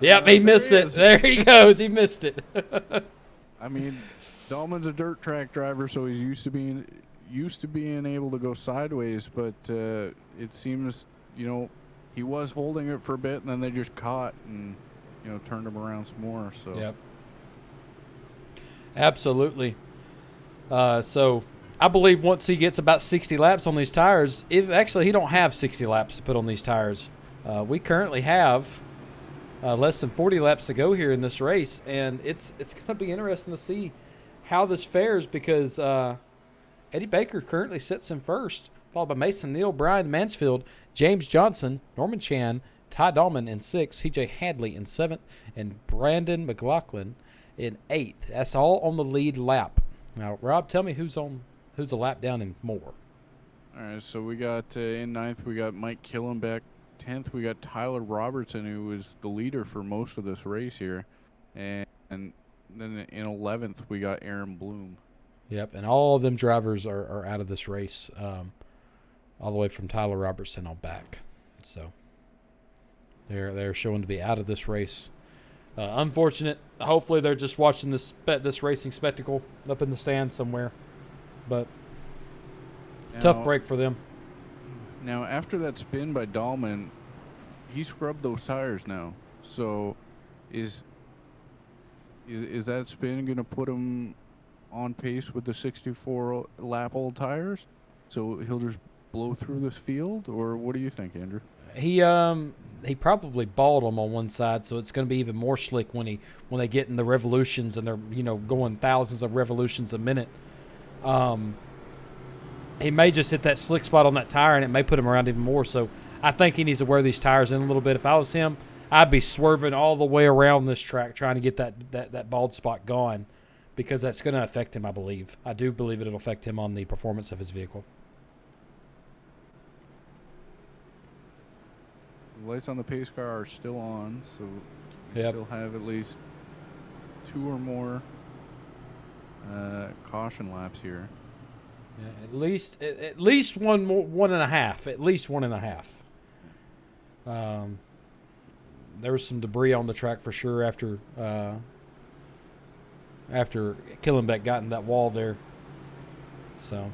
Yep, he missed it. There he goes. He missed it. I mean, Dahlman's a dirt track driver, so he's used to being able to go sideways. But it seems, he was holding it for a bit, and then they just caught and turned him around some more. So yep, absolutely. So I believe once he gets about 60 laps on these tires, actually he don't have 60 laps to put on these tires. We currently have less than 40 laps to go here in this race, and it's going to be interesting to see how this fares because Eddie Baker currently sits in first, followed by Mason Neal, Brian Mansfield, James Johnson, Norman Chan, Ty Dahlman in 6th, CJ Hadley in 7th, and Brandon McLaughlin in 8th. That's all on the lead lap. Now, Rob, tell me who's a lap down and more. All right, so we got in 9th, we got Mike Killenbeck. 10th, we got Tyler Robertson, who was the leader for most of this race here. And then in 11th, we got Aaron Bloom. Yep, and all of them drivers are out of this race, all the way from Tyler Robertson on back. So they're showing to be out of this race. Unfortunate. Hopefully they're just watching this racing spectacle up in the stands somewhere. But now, tough break for them. Now, after that spin by Dahlman, he scrubbed those tires now. So is that spin going to put him on pace with the 64 lap old tires? So he'll just blow through this field, or what do you think, Andrew? He probably balled them on one side, so it's going to be even more slick when they get in the revolutions and they're going thousands of revolutions a minute. He may just hit that slick spot on that tire, and it may put him around even more. So I think he needs to wear these tires in a little bit. If I was him, I'd be swerving all the way around this track trying to get that bald spot gone because that's going to affect him, I believe. I do believe it'll affect him on the performance of his vehicle. The lights on the pace car are still on, so we still have at least 2 or more caution laps here. Yeah, at least one more, 1.5. At least 1.5. There was some debris on the track for sure after Killenbeck got in that wall there. So.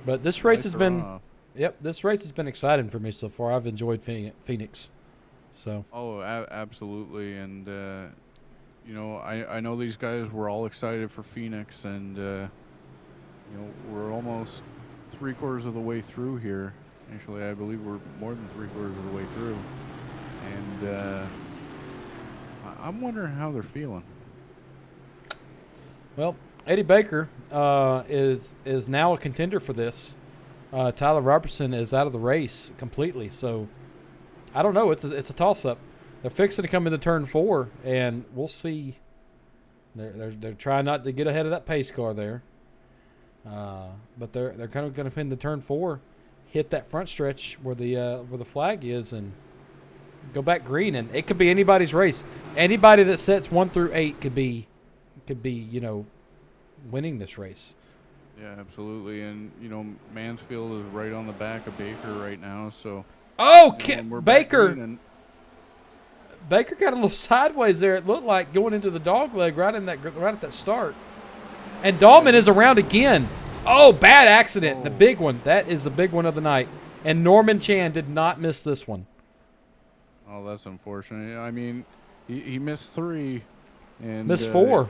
But this race has been, this race has been exciting for me so far. I've enjoyed Phoenix. So. Oh, absolutely, and I know these guys were all excited for Phoenix, and we're almost 3/4 of the way through here. Actually, I believe we're more than 3/4 of the way through, and I'm wondering how they're feeling. Well, Eddie Baker is now a contender for this. Tyler Robertson is out of the race completely, so. I don't know. It's a toss-up. They're fixing to come into turn 4, and we'll see. They're trying not to get ahead of that pace car there, but they're kind of going to pin the turn 4, hit that front stretch where the flag is, and go back green. And it could be anybody's race. Anybody that sets 1 through 8 could be winning this race. Yeah, absolutely. And Mansfield is right on the back of Baker right now, so. Oh, Baker got a little sideways there. It looked like going into the dog leg right at that start. And Dahlman is around again. Oh, bad accident. The big one. That is the big one of the night. And Norman Chan did not miss this one. Oh, that's unfortunate. I mean, he missed 3. And missed 4.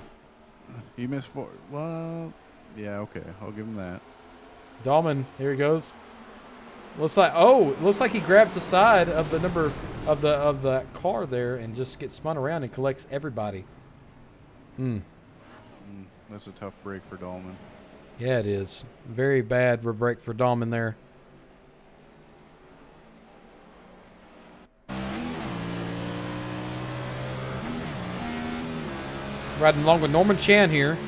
He missed 4. Well, yeah, okay. I'll give him that. Dahlman, here he goes. Looks like he grabs the side of the number of the car there and just gets spun around and collects everybody. That's a tough break for Dahlman. Yeah, it is. Very bad break for Dahlman there. Riding along with Norman Chan here.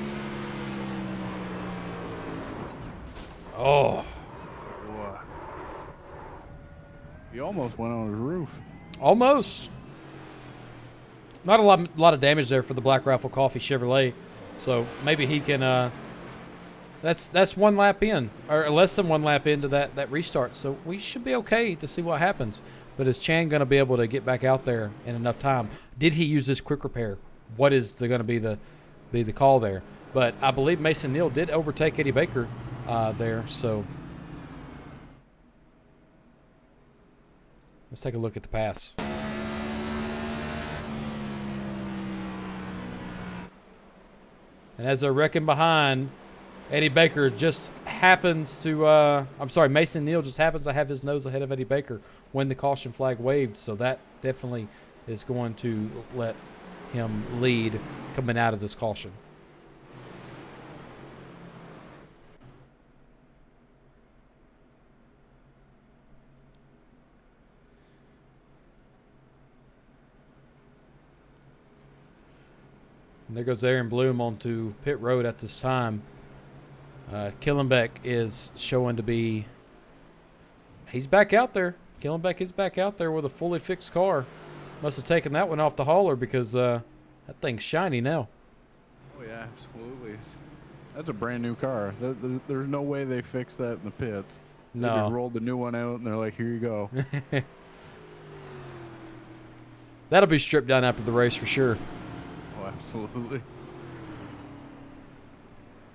Oh. He almost went on his roof. Almost. Not a lot of damage there for the Black Rifle Coffee Chevrolet. So maybe he can... That's one lap in, or less than one lap into that restart. So we should be okay to see what happens. But is Chan going to be able to get back out there in enough time? Did he use this quick repair? What is going to be the call there? But I believe Mason Neal did overtake Eddie Baker there. So let's take a look at the pass. And as they're wrecking behind, Eddie Baker just happens to, Mason Neal just happens to have his nose ahead of Eddie Baker when the caution flag waved. So that definitely is going to let him lead coming out of this caution. And there goes Aaron Bloom onto pit road at this time. Killenbeck is showing to be... He's back out there. Killenbeck is back out there with a fully fixed car. Must have taken that one off the hauler because that thing's shiny now. Oh, yeah, absolutely. That's a brand new car. There's no way they fixed that in the pits. No. They just rolled the new one out and they're like, here you go. That'll be stripped down after the race for sure. Oh, absolutely.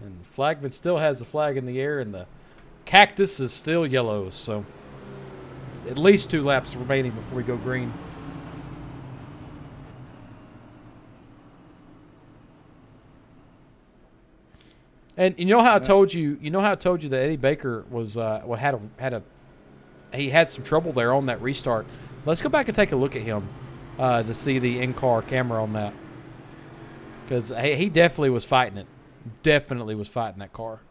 And the flagman still has the flag in the air, and the cactus is still yellow. So at least 2 laps remaining before we go green. And you know how I told you that Eddie Baker was he had some trouble there on that restart. Let's go back and take a look at him to see the in-car camera on that, because he definitely was fighting it. Definitely was fighting that car.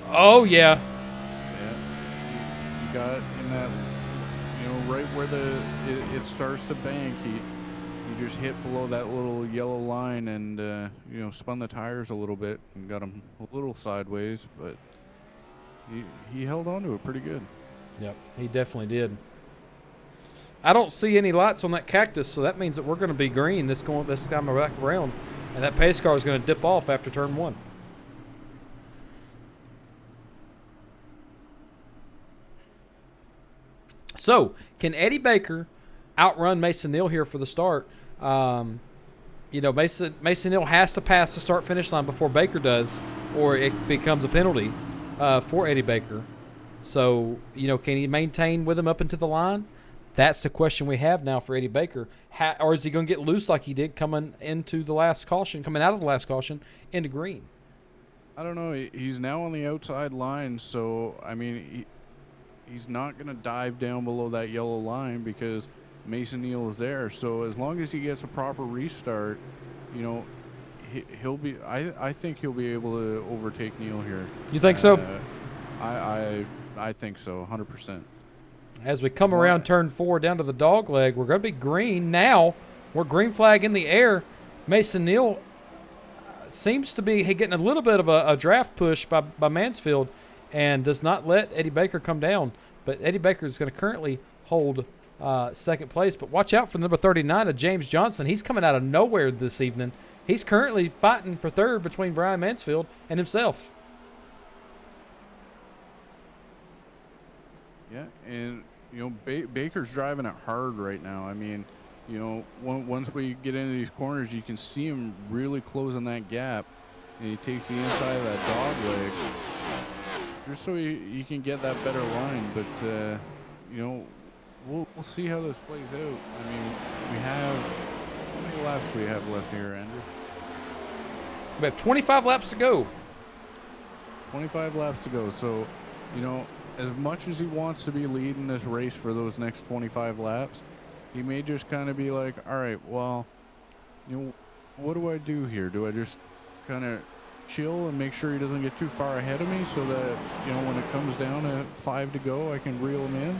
Oh, yeah. Yeah. You got in that, right where it starts to bank, you just hit below that little yellow line and, spun the tires a little bit and got them a little sideways, but he held on to it pretty good. Yep, he definitely did. I don't see any lights on that cactus, so that means that we're going to be green this time back around, and that pace car is going to dip off after turn 1. So, can Eddie Baker outrun Mason Neal here for the start? Mason Neal has to pass the start-finish line before Baker does, or it becomes a penalty for Eddie Baker. So, can he maintain with him up into the line? That's the question we have now for Eddie Baker. Or is he going to get loose like he did coming out of the last caution, into green? I don't know. He's now on the outside line, so, he's not going to dive down below that yellow line because Mason Neal is there. So as long as he gets a proper restart, he'll be. I think he'll be able to overtake Neal here. You think so? I think so, 100%. As we come around turn 4 down to the dog leg, we're going to be green now. We're green flag in the air. Mason Neal seems to be getting a little bit of a draft push by Mansfield, and does not let Eddie Baker come down. But Eddie Baker is going to currently hold second place. But watch out for number 39 of James Johnson. He's coming out of nowhere this evening. He's currently fighting for third between Brian Mansfield and himself. Yeah, and, Baker's driving it hard right now. Once we get into these corners, you can see him really closing that gap. And he takes the inside of that dog leg just so he can get that better line. But, we'll see how this plays out. How many laps do we have left here, Andrew? We have 25 laps to go. 25 laps to go. So, as much as he wants to be leading this race for those next 25 laps, he may just kind of be like, all right, well, what do I do here? Do I just kind of chill and make sure he doesn't get too far ahead of me so that, when it comes down to 5 to go, I can reel him in?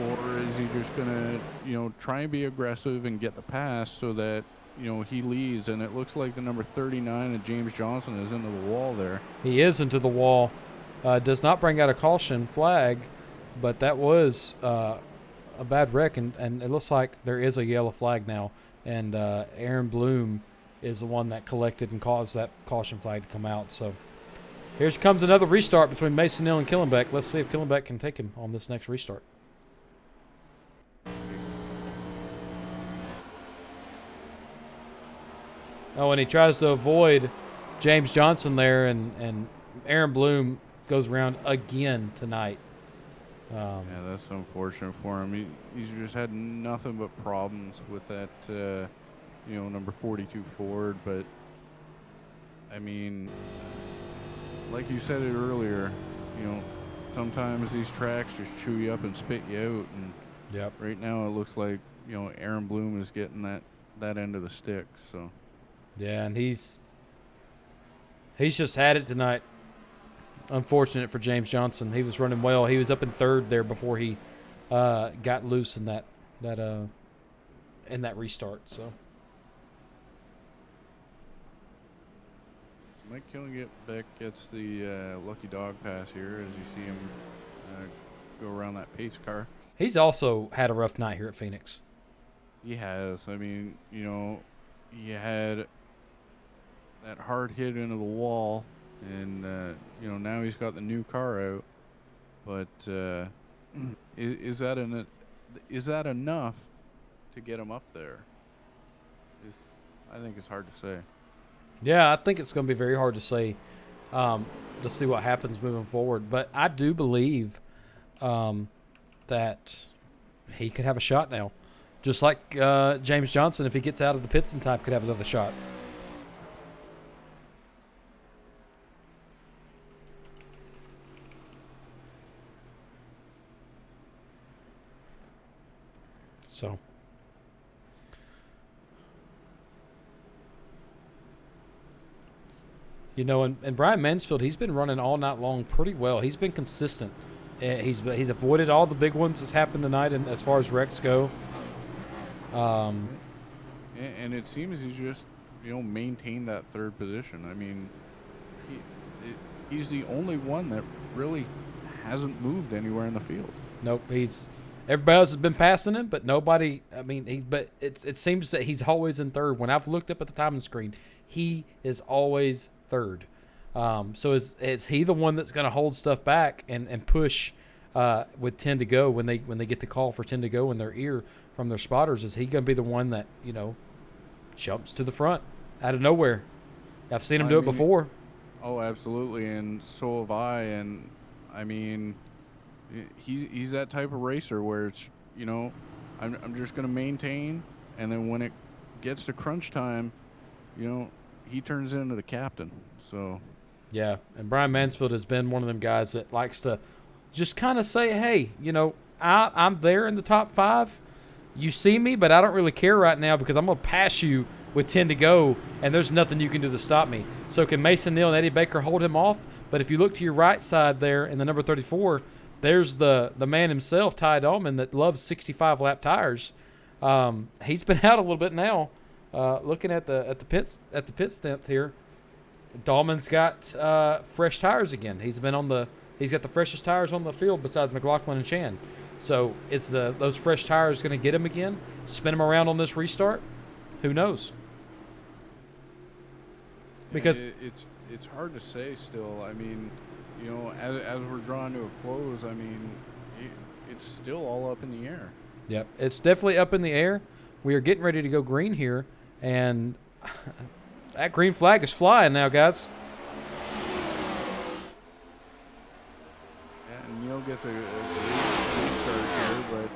Or is he just going to, try and be aggressive and get the pass so that, he leads? And it looks like the number 39 of James Johnson is into the wall there. He is into the wall. Does not bring out a caution flag, but that was a bad wreck, and it looks like there is a yellow flag now. And Aaron Bloom is the one that collected and caused that caution flag to come out. So here comes another restart between Mason Neal and Killenbeck. Let's see if Killenbeck can take him on this next restart. Oh, and he tries to avoid James Johnson there, and Aaron Bloom goes around again tonight. Yeah, that's unfortunate for him. He's just had nothing but problems with that, number 42 Ford. But, I mean, like you said it earlier, sometimes these tracks just chew you up and spit you out. And yep. Right now it looks like, Aaron Bloom is getting that end of the stick. So. Yeah, and he's just had it tonight. Unfortunate for James Johnson. He was running well. He was up in third there before he got loose in that restart. So Mike Killenbeck gets the lucky dog pass here as you see him go around that pace car. He's also had a rough night here at Phoenix. He has. I mean, he had that hard hit into the wall, and now he's got the new car out. But is that enough to get him up there? I think it's hard to say. Yeah, I think it's going to be very hard to say, to see what happens moving forward. But I do believe that he could have a shot now. Just like James Johnson, if he gets out of the pits in time, could have another shot. So, and Brian Mansfield, he's been running all night long pretty well. He's been consistent. He's avoided all the big ones that's happened tonight, and as far as wrecks go. And it seems he's just maintained that third position. I mean, he's the only one that really hasn't moved anywhere in the field. Nope, everybody else has been passing him, but nobody. I mean, it seems that he's always in third. When I've looked up at the timing screen, he is always third. So is he the one that's going to hold stuff back and push with 10 to go when they get the call for 10 to go in their ear from their spotters? Is he going to be the one that jumps to the front out of nowhere? I've seen him do it before. Oh, absolutely, and so have I. And I mean, he's that type of racer where it's I'm just going to maintain, and then when it gets to crunch time, he turns into the captain. So. Yeah, and Brian Mansfield has been one of them guys that likes to just kind of say, hey, I'm there in the top 5. You see me, but I don't really care right now because I'm going to pass you with 10 to go, and there's nothing you can do to stop me. So can Mason Neal and Eddie Baker hold him off? But if you look to your right side there in the number 34, there's the man himself, Ty Dahlman, that loves 65-lap tires. He's been out a little bit now. Looking at the pit stint here, Dahlman's got fresh tires again. He's got the freshest tires on the field besides McLaughlin and Chan. So is those fresh tires going to get him again? Spin him around on this restart? Who knows? Because it's hard to say still. I mean, as we're drawing to a close, I mean, it's still all up in the air. Yep, it's definitely up in the air. We are getting ready to go green here, and that green flag is flying now, guys. Yeah, and Neal gets a restart here, but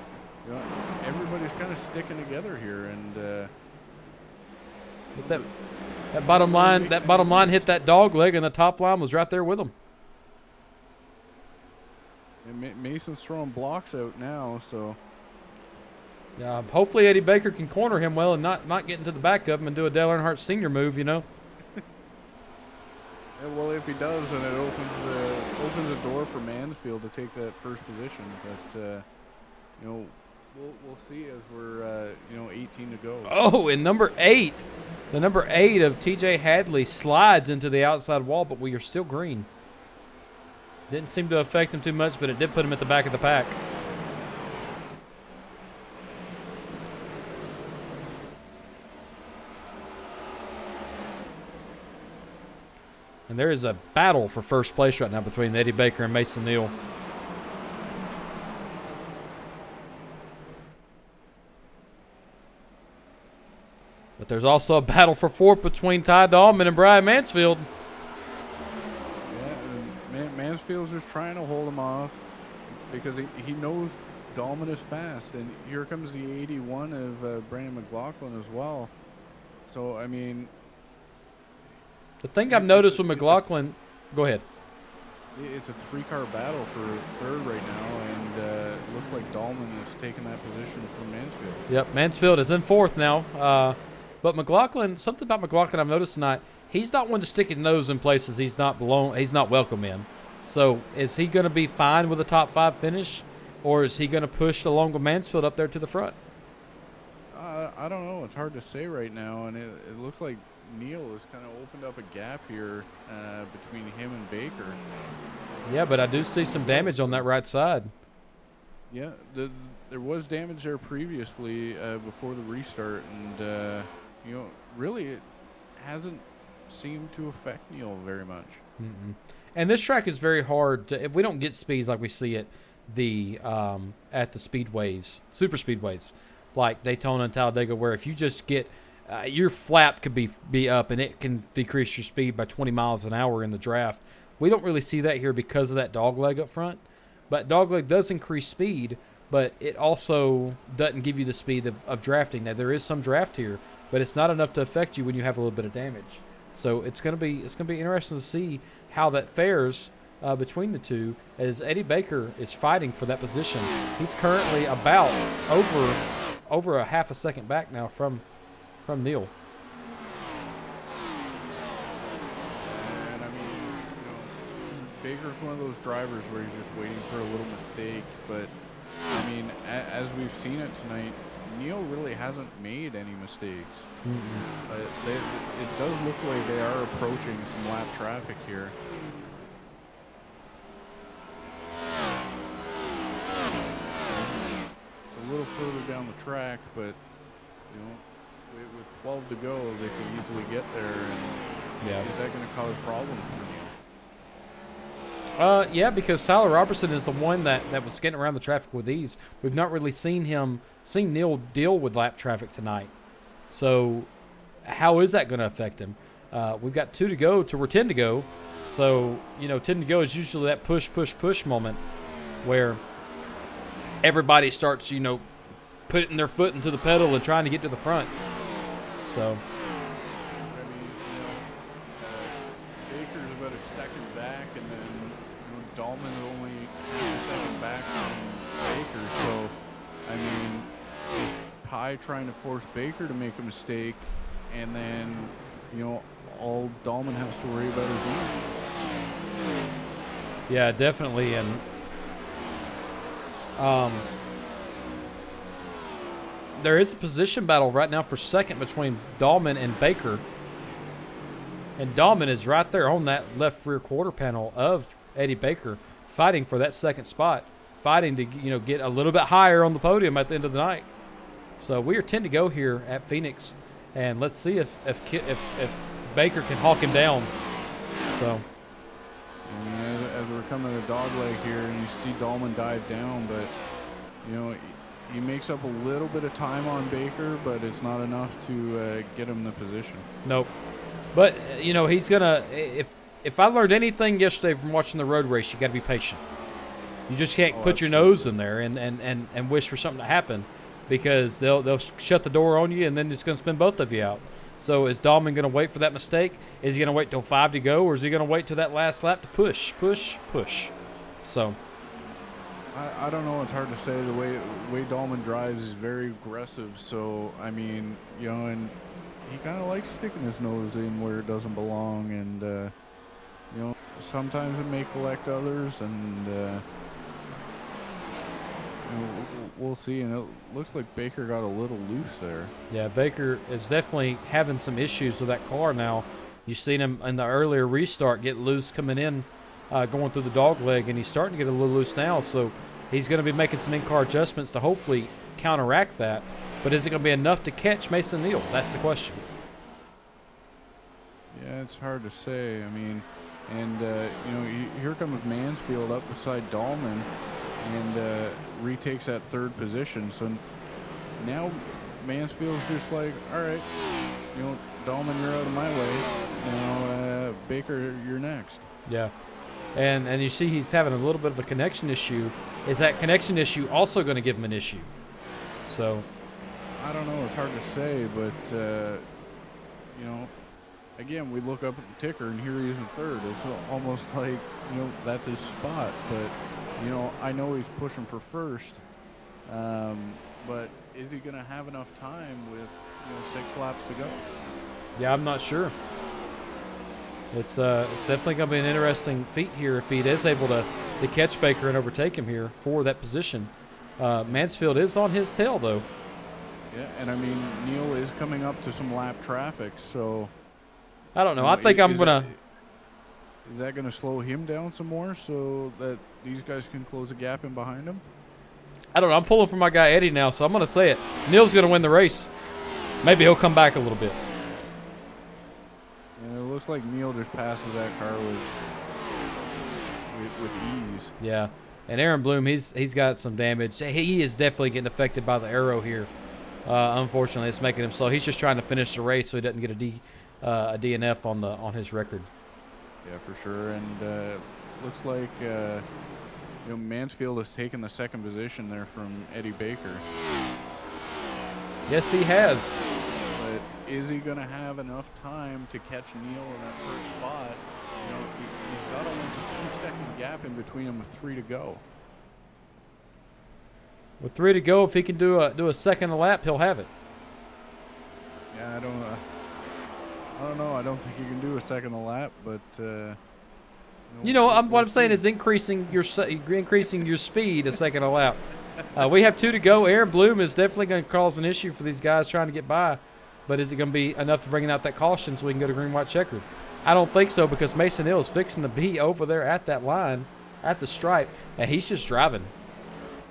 everybody's kind of sticking together here, and that bottom line hit that dog leg, and the top line was right there with him. And Mason's throwing blocks out now, so Hopefully Eddie Baker can corner him well and not get into the back of him and do a Dale Earnhardt Sr. move, you know. Yeah, well, if he does, then it opens the door for Mansfield to take that first position. But you know, we'll see as we're 18 to go. Oh, and the number 8 of T.J. Hadley slides into the outside wall, but we are still green. Didn't seem to affect him too much, but it did put him at the back of the pack. And there is a battle for first place right now between Eddie Baker and Mason Neal. But there's also a battle for fourth between Ty Dahlman and Brian Mansfield. Yeah, and Mansfield's just trying to hold him off because he knows Dahlman is fast. And here comes the 81 of Brandon McLaughlin as well. So, I mean... The thing I've noticed with McLaughlin... Go ahead. It's a 3-car battle for third right now, and it looks like Dahlman is taking that position from Mansfield. Yep, Mansfield is in fourth now. But McLaughlin, something about McLaughlin I've noticed tonight, he's not one to stick his nose in places he's not welcome in. So is he going to be fine with a top 5 finish, or is he going to push along with Mansfield up there to the front? I don't know. It's hard to say right now, and it looks like Neal has kind of opened up a gap here between him and Baker. Yeah, but I do see some damage on that right side. Yeah, there was damage there previously before the restart, and really it hasn't seemed to affect Neal very much. Mm-mm. And this track is very hard if we don't get speeds like we see at the speedways, super speedways, like Daytona and Talladega, where if you just get your flap could be up and it can decrease your speed by 20 miles an hour in the draft. We don't really see that here because of that dog leg up front. But dog leg does increase speed, but it also doesn't give you the speed of drafting. Now there is some draft here, but it's not enough to affect you when you have a little bit of damage. So it's gonna be interesting to see how that fares between the two, as Eddie Baker is fighting for that position. He's currently about over a half a second back now from Neal. And I mean, Baker's one of those drivers where he's just waiting for a little mistake. But I mean, as we've seen it tonight, Neal really hasn't made any mistakes. But it does look like they are approaching some lap traffic here. It's a little further down the track, but with 12 to go, they could easily get there. And is that going to cause problems for Neal? Yeah, because Tyler Robertson is the one that was getting around the traffic with ease. We've not really seen Neal deal with lap traffic tonight. So how is that going to affect him? We've got 2 to go to 10 to go. So, 10 to go is usually that push moment where everybody starts, putting their foot into the pedal and trying to get to the front. So, I mean, Baker's about a second back, and then Dahlman's only a second back from Baker. So, I mean, is Ty trying to force Baker to make a mistake, and then, all Dahlman has to worry about is Neal? Yeah, definitely, and there is a position battle right now for second between Dahlman and Baker. And Dahlman is right there on that left rear quarter panel of Eddie Baker, fighting for that second spot, fighting to get a little bit higher on the podium at the end of the night. So we are 10 to go here at Phoenix, and let's see if Baker can hawk him down. So, I mean, as we're coming to dog leg here, and you see Dahlman dive down, but he makes up a little bit of time on Baker, but it's not enough to get him the position. Nope. But, he's going to – if I learned anything yesterday from watching the road race, you got to be patient. You just can't put your nose in there and wish for something to happen, because they'll shut the door on you, and then it's going to spin both of you out. So is Dahlman going to wait for that mistake? Is he going to wait till 5 to go, or is he going to wait till that last lap to push? So – I don't know. It's hard to say. The way Dahlman drives is very aggressive. So I mean, and he kind of likes sticking his nose in where it doesn't belong, and sometimes it may collect others, and we'll see. And it looks like Baker got a little loose there. Yeah, Baker is definitely having some issues with that car now. You've seen him in the earlier restart get loose coming in, going through the dog leg, and he's starting to get a little loose now. So he's going to be making some in-car adjustments to hopefully counteract that. But is it going to be enough to catch Mason Neal? That's the question. Yeah, it's hard to say. I mean, and here comes Mansfield up beside Dahlman, and retakes that third position. So now Mansfield's just like, all right, Dahlman, you're out of my way. Now, Baker, you're next. Yeah. And you see he's having a little bit of a connection issue. Is that connection issue also going to give him an issue? So I don't know. It's hard to say, but, again, we look up at the ticker, and here he is in third. It's almost like, that's his spot. But, I know he's pushing for first. But is he going to have enough time with, 6 laps to go? yeah, I'm not sure. It's definitely going to be an interesting feat here if he is able to catch Baker and overtake him here for that position. Mansfield is on his tail, though. Yeah, and I mean, Neal is coming up to some lap traffic, so I don't know. I think I'm going to... Is that going to slow him down some more so that these guys can close a gap in behind him? I don't know. I'm pulling for my guy Eddie now, so I'm going to say it. Neal's going to win the race. Maybe he'll come back a little bit. And it looks like Neal just passes that car with ease. Yeah. And Aaron Bloom, he's got some damage. He is definitely getting affected by the arrow here. Unfortunately, it's making him slow. He's just trying to finish the race so he doesn't get a DNF on his record. Yeah, for sure. And looks like Mansfield has taken the second position there from Eddie Baker. Yes, he has. But is he going to have enough time to catch Neal in that first spot? He's got almost a 2-second gap in between him with 3 to go. With 3 to go, if he can do a second a lap, he'll have it. Yeah, I don't know. I don't think you can do a second a lap, but what I'm saying is increasing your speed a second a lap. We have 2 to go. Aaron Bloom is definitely going to cause an issue for these guys trying to get by, but is it going to be enough to bring out that caution so we can go to green-white checkered? I don't think so, because Mason Hill is fixing to be over there at that line, at the stripe, and he's just driving.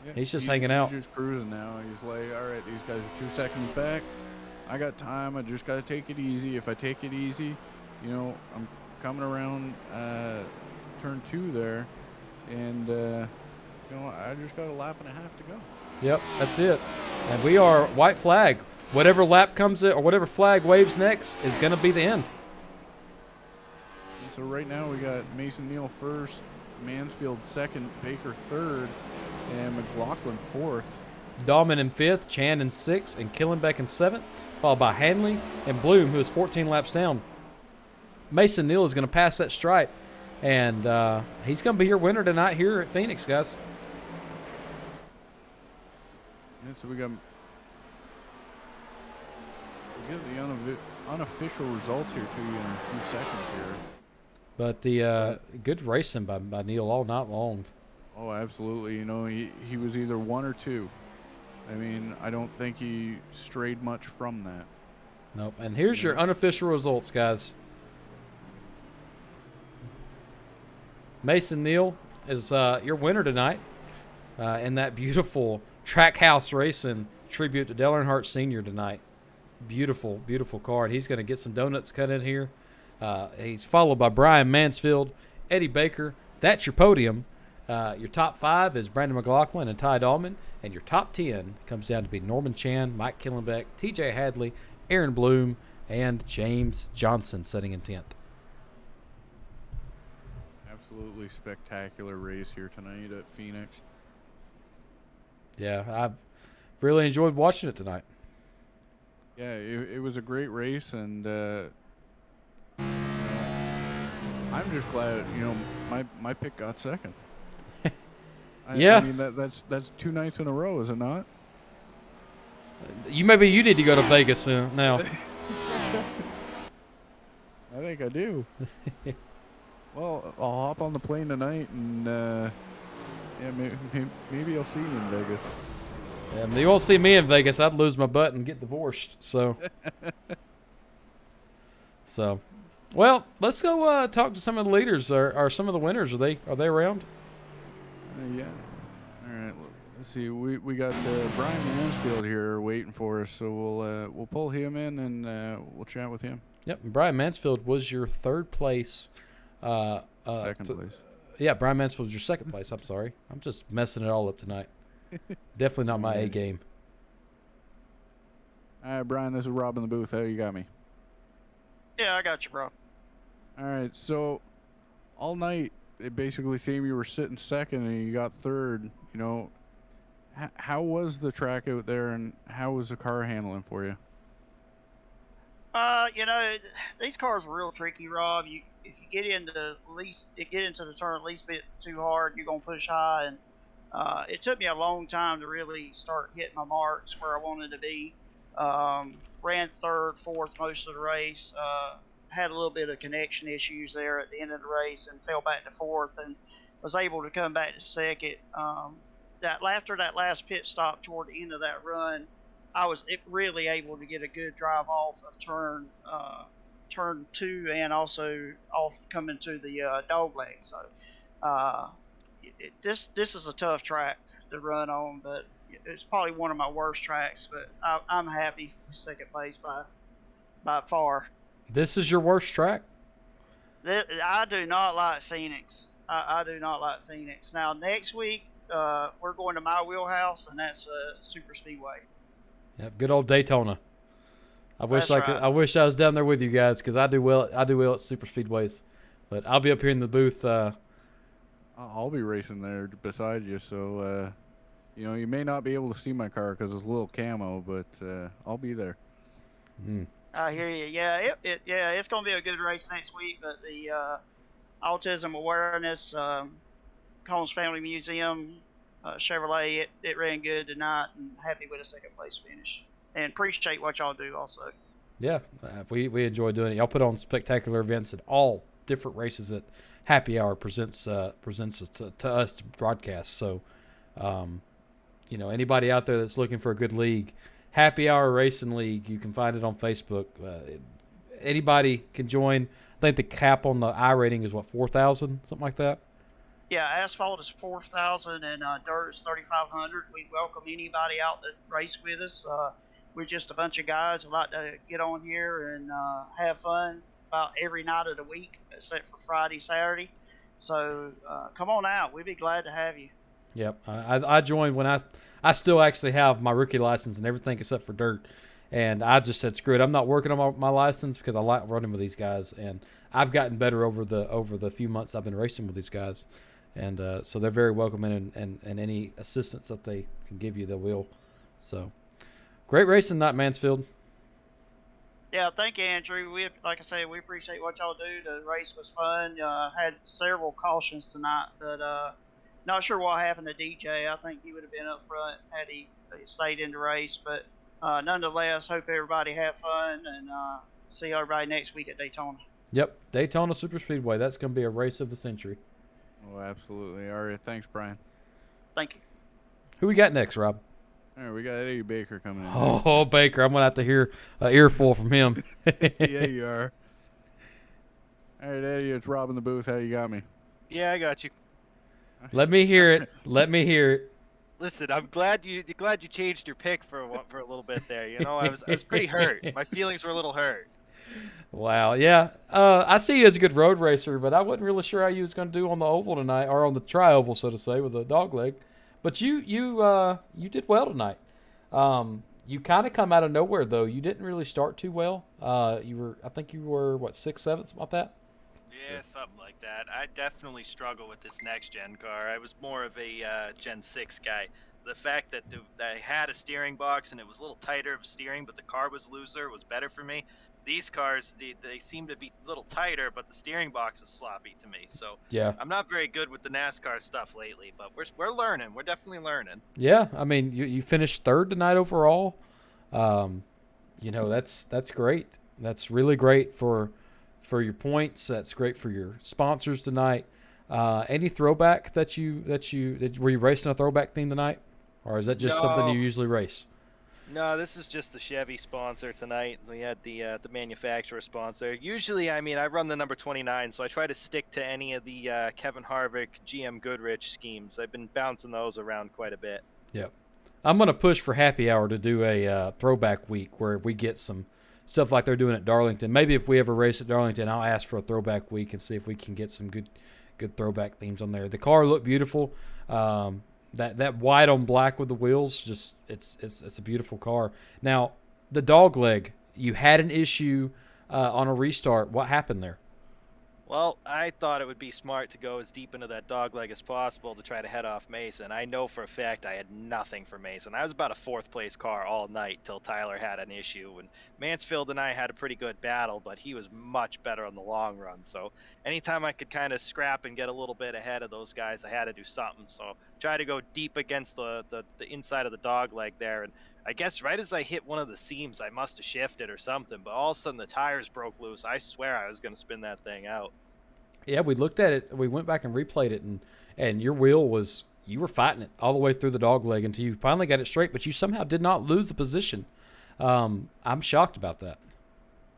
Yeah, he's just hanging out. He's just cruising now. He's like, all right, these guys are 2 seconds back. I got time. I just got to take it easy. If I take it easy, I'm coming around turn 2 there, and I just got a lap and a half to go. Yep, that's it. And we are white flag. Whatever lap comes in, or whatever flag waves next is going to be the end. So right now we got Mason Neal first, Mansfield second, Baker third, and McLaughlin fourth. Dahlman in fifth, Chan in sixth, and Killenbeck in seventh, followed by Hanley and Bloom, who is 14 laps down. Mason Neal is going to pass that stripe, and he's going to be your winner tonight here at Phoenix, guys. Yeah, so we get the unofficial results here to you in a few seconds here. But the good racing by Neal all night long. Oh, absolutely. He was either 1 or 2. I mean, I don't think he strayed much from that. Nope. And here's your unofficial results, guys. Mason Neal is your winner tonight in that beautiful Trackhouse Racing tribute to Dale Earnhardt Sr. tonight. Beautiful, beautiful car. And he's going to get some donuts cut in here. He's followed by Brian Mansfield, Eddie Baker. That's your podium. Your top 5 is Brandon McLaughlin and Ty Dahlman. And your top 10 comes down to be Norman Chan, Mike Killenbeck, TJ Hadley, Aaron Bloom, and James Johnson sitting in 10th. Absolutely spectacular race here tonight at Phoenix. Yeah, I've really enjoyed watching it tonight. Yeah, it was a great race, and I'm just glad my pick got second. I Yeah. mean that's 2 nights in a row, is it not? You need to go to Vegas soon now. I think I do. Well, I'll hop on the plane tonight, and yeah, maybe I'll see you in Vegas. You won't see me in Vegas. I'd lose my butt and get divorced. So, well, let's go talk to some of the leaders. Are some of the winners? Are they around? Yeah. All right. Let's see. We got Brian Mansfield here waiting for us, so we'll pull him in and we'll chat with him. Yep. And Brian Mansfield was your third place. Second place. Yeah, Brian Mansfield was your second place. I'm sorry. I'm just messing it all up tonight. Definitely not my A game. All right, Brian. This is Rob in the booth. How you got me? Yeah, I got you, bro. All right. So all night it basically seemed you were sitting second and you got third. You know, how was the track out there, and how was the car handling for you? You know, these cars are real tricky, Rob. If you get into the turn least bit too hard, you're gonna push high, and it took me a long time to really start hitting my marks where I wanted to be. Ran third, fourth most of the race. Had a little bit of connection issues there at the end of the race, and fell back to fourth, and was able to come back to second. After that last pit stop toward the end of that run, I was really able to get a good drive off of turn two, and also off coming to the dog leg. So this is a tough track to run on, but it's probably one of my worst tracks. But I'm happy with second place by far. This is your worst track? I do not like Phoenix. I do not like Phoenix. Now next week we're going to my wheelhouse, and that's super speedway. Yep, good old Daytona. I wish That's right. I wish I was down there with you guys because I do well at super speedways, but I'll be up here in the booth. I'll be racing there beside you, so you know, you may not be able to see my car because it's a little camo, but I'll be there. I hear you. Yeah, it's going to be a good race next week. But the autism awareness, Combs Family Museum, Chevrolet, it ran good tonight, and happy with a second place finish. And appreciate what y'all do also. Yeah, we enjoy doing it. Y'all put on spectacular events at all different races that Happy Hour presents to us to broadcast. So, you know, anybody out there that's looking for a good league, Happy Hour Racing League, you can find it on Facebook. Anybody can join. I think the cap on the iRating is what, 4,000, something like that. Yeah, asphalt is 4,000 and dirt is 3,500. We welcome anybody out to race with us. We're just a bunch of guys who like to get on here and have fun about every night of the week, except for Friday, Saturday. So come on out. We'd be glad to have you. Yep, I joined when I still actually have my rookie license and everything except for dirt, and I just said screw it. I'm not working on my license because I like running with these guys, and I've gotten better over the few months I've been racing with these guys, and so they're very welcoming, and any assistance that they can give you, they will. So great racing night, Mansfield. Yeah, thank you, Andrew. Like I said, we appreciate what y'all do. The race was fun. Had several cautions tonight, but not sure what happened to DJ. I think he would have been up front had he stayed in the race. But nonetheless, hope everybody have fun, and see everybody next week at Daytona. Yep, Daytona Super Speedway. That's going to be a race of the century. Oh, absolutely. All right, thanks, Brian. Thank you. Who we got next, Rob? All right, we got Eddie Baker coming in. Oh, Baker. I'm going to have to hear an earful from him. Yeah, you are. All right, Eddie, it's Rob in the booth. How you got me? Yeah, I got you. Let me hear it. Let me hear it. Listen, I'm glad you changed your pick for a little bit there. You know, I was pretty hurt. My feelings were a little hurt. Wow, yeah. I see you as a good road racer, but I wasn't really sure how you was going to do on the oval tonight, or on the tri-oval, so to say, with the dog leg. But you did well tonight. You kind of come out of nowhere, though. You didn't really start too well. I think you were what, 6th, 7th, about that. Yeah, something like that. I definitely struggle with this next gen car. I was more of a Gen 6 guy. the fact that that I had a steering box and it was a little tighter of steering, but the car was looser, was better for me. These cars, they seem to be a little tighter, but the steering box is sloppy to me. So Yeah. I'm not very good with the NASCAR stuff lately, but we're learning. We're definitely learning. Yeah, I mean, you finished third tonight overall. That's great. That's really great for your points. That's great for your sponsors tonight. Any throwback were you racing a throwback theme tonight, or is that just something No. you usually race? No, this is just the Chevy sponsor tonight. We had the manufacturer sponsor. Usually, I mean, I run the number 29, so I try to stick to any of the Kevin Harvick, GM Goodrich schemes. I've been bouncing those around quite a bit. Yep. I'm gonna push for Happy Hour to do a throwback week where we get some stuff like they're doing at Darlington. Maybe if we ever race at Darlington, I'll ask for a throwback week and see if we can get some good throwback themes on there. The car looked beautiful. That white on black with the wheels, just it's a beautiful car. Now, the dog leg, you had an issue on a restart. What happened there? Well, I thought it would be smart to go as deep into that dog leg as possible to try to head off Mason. I know for a fact I had nothing for Mason. I was about a fourth place car all night till Tyler had an issue. And Mansfield and I had a pretty good battle, but he was much better on the long run. So anytime I could kind of scrap and get a little bit ahead of those guys, I had to do something. So try to go deep against the inside of the dog leg there. And I guess right as I hit one of the seams, I must have shifted or something, but all of a sudden the tires broke loose. I swear I was going to spin that thing out. Yeah, we looked at it. We went back and replayed it, and your wheel you were fighting it all the way through the dog leg until you finally got it straight, but you somehow did not lose the position. I'm shocked about that.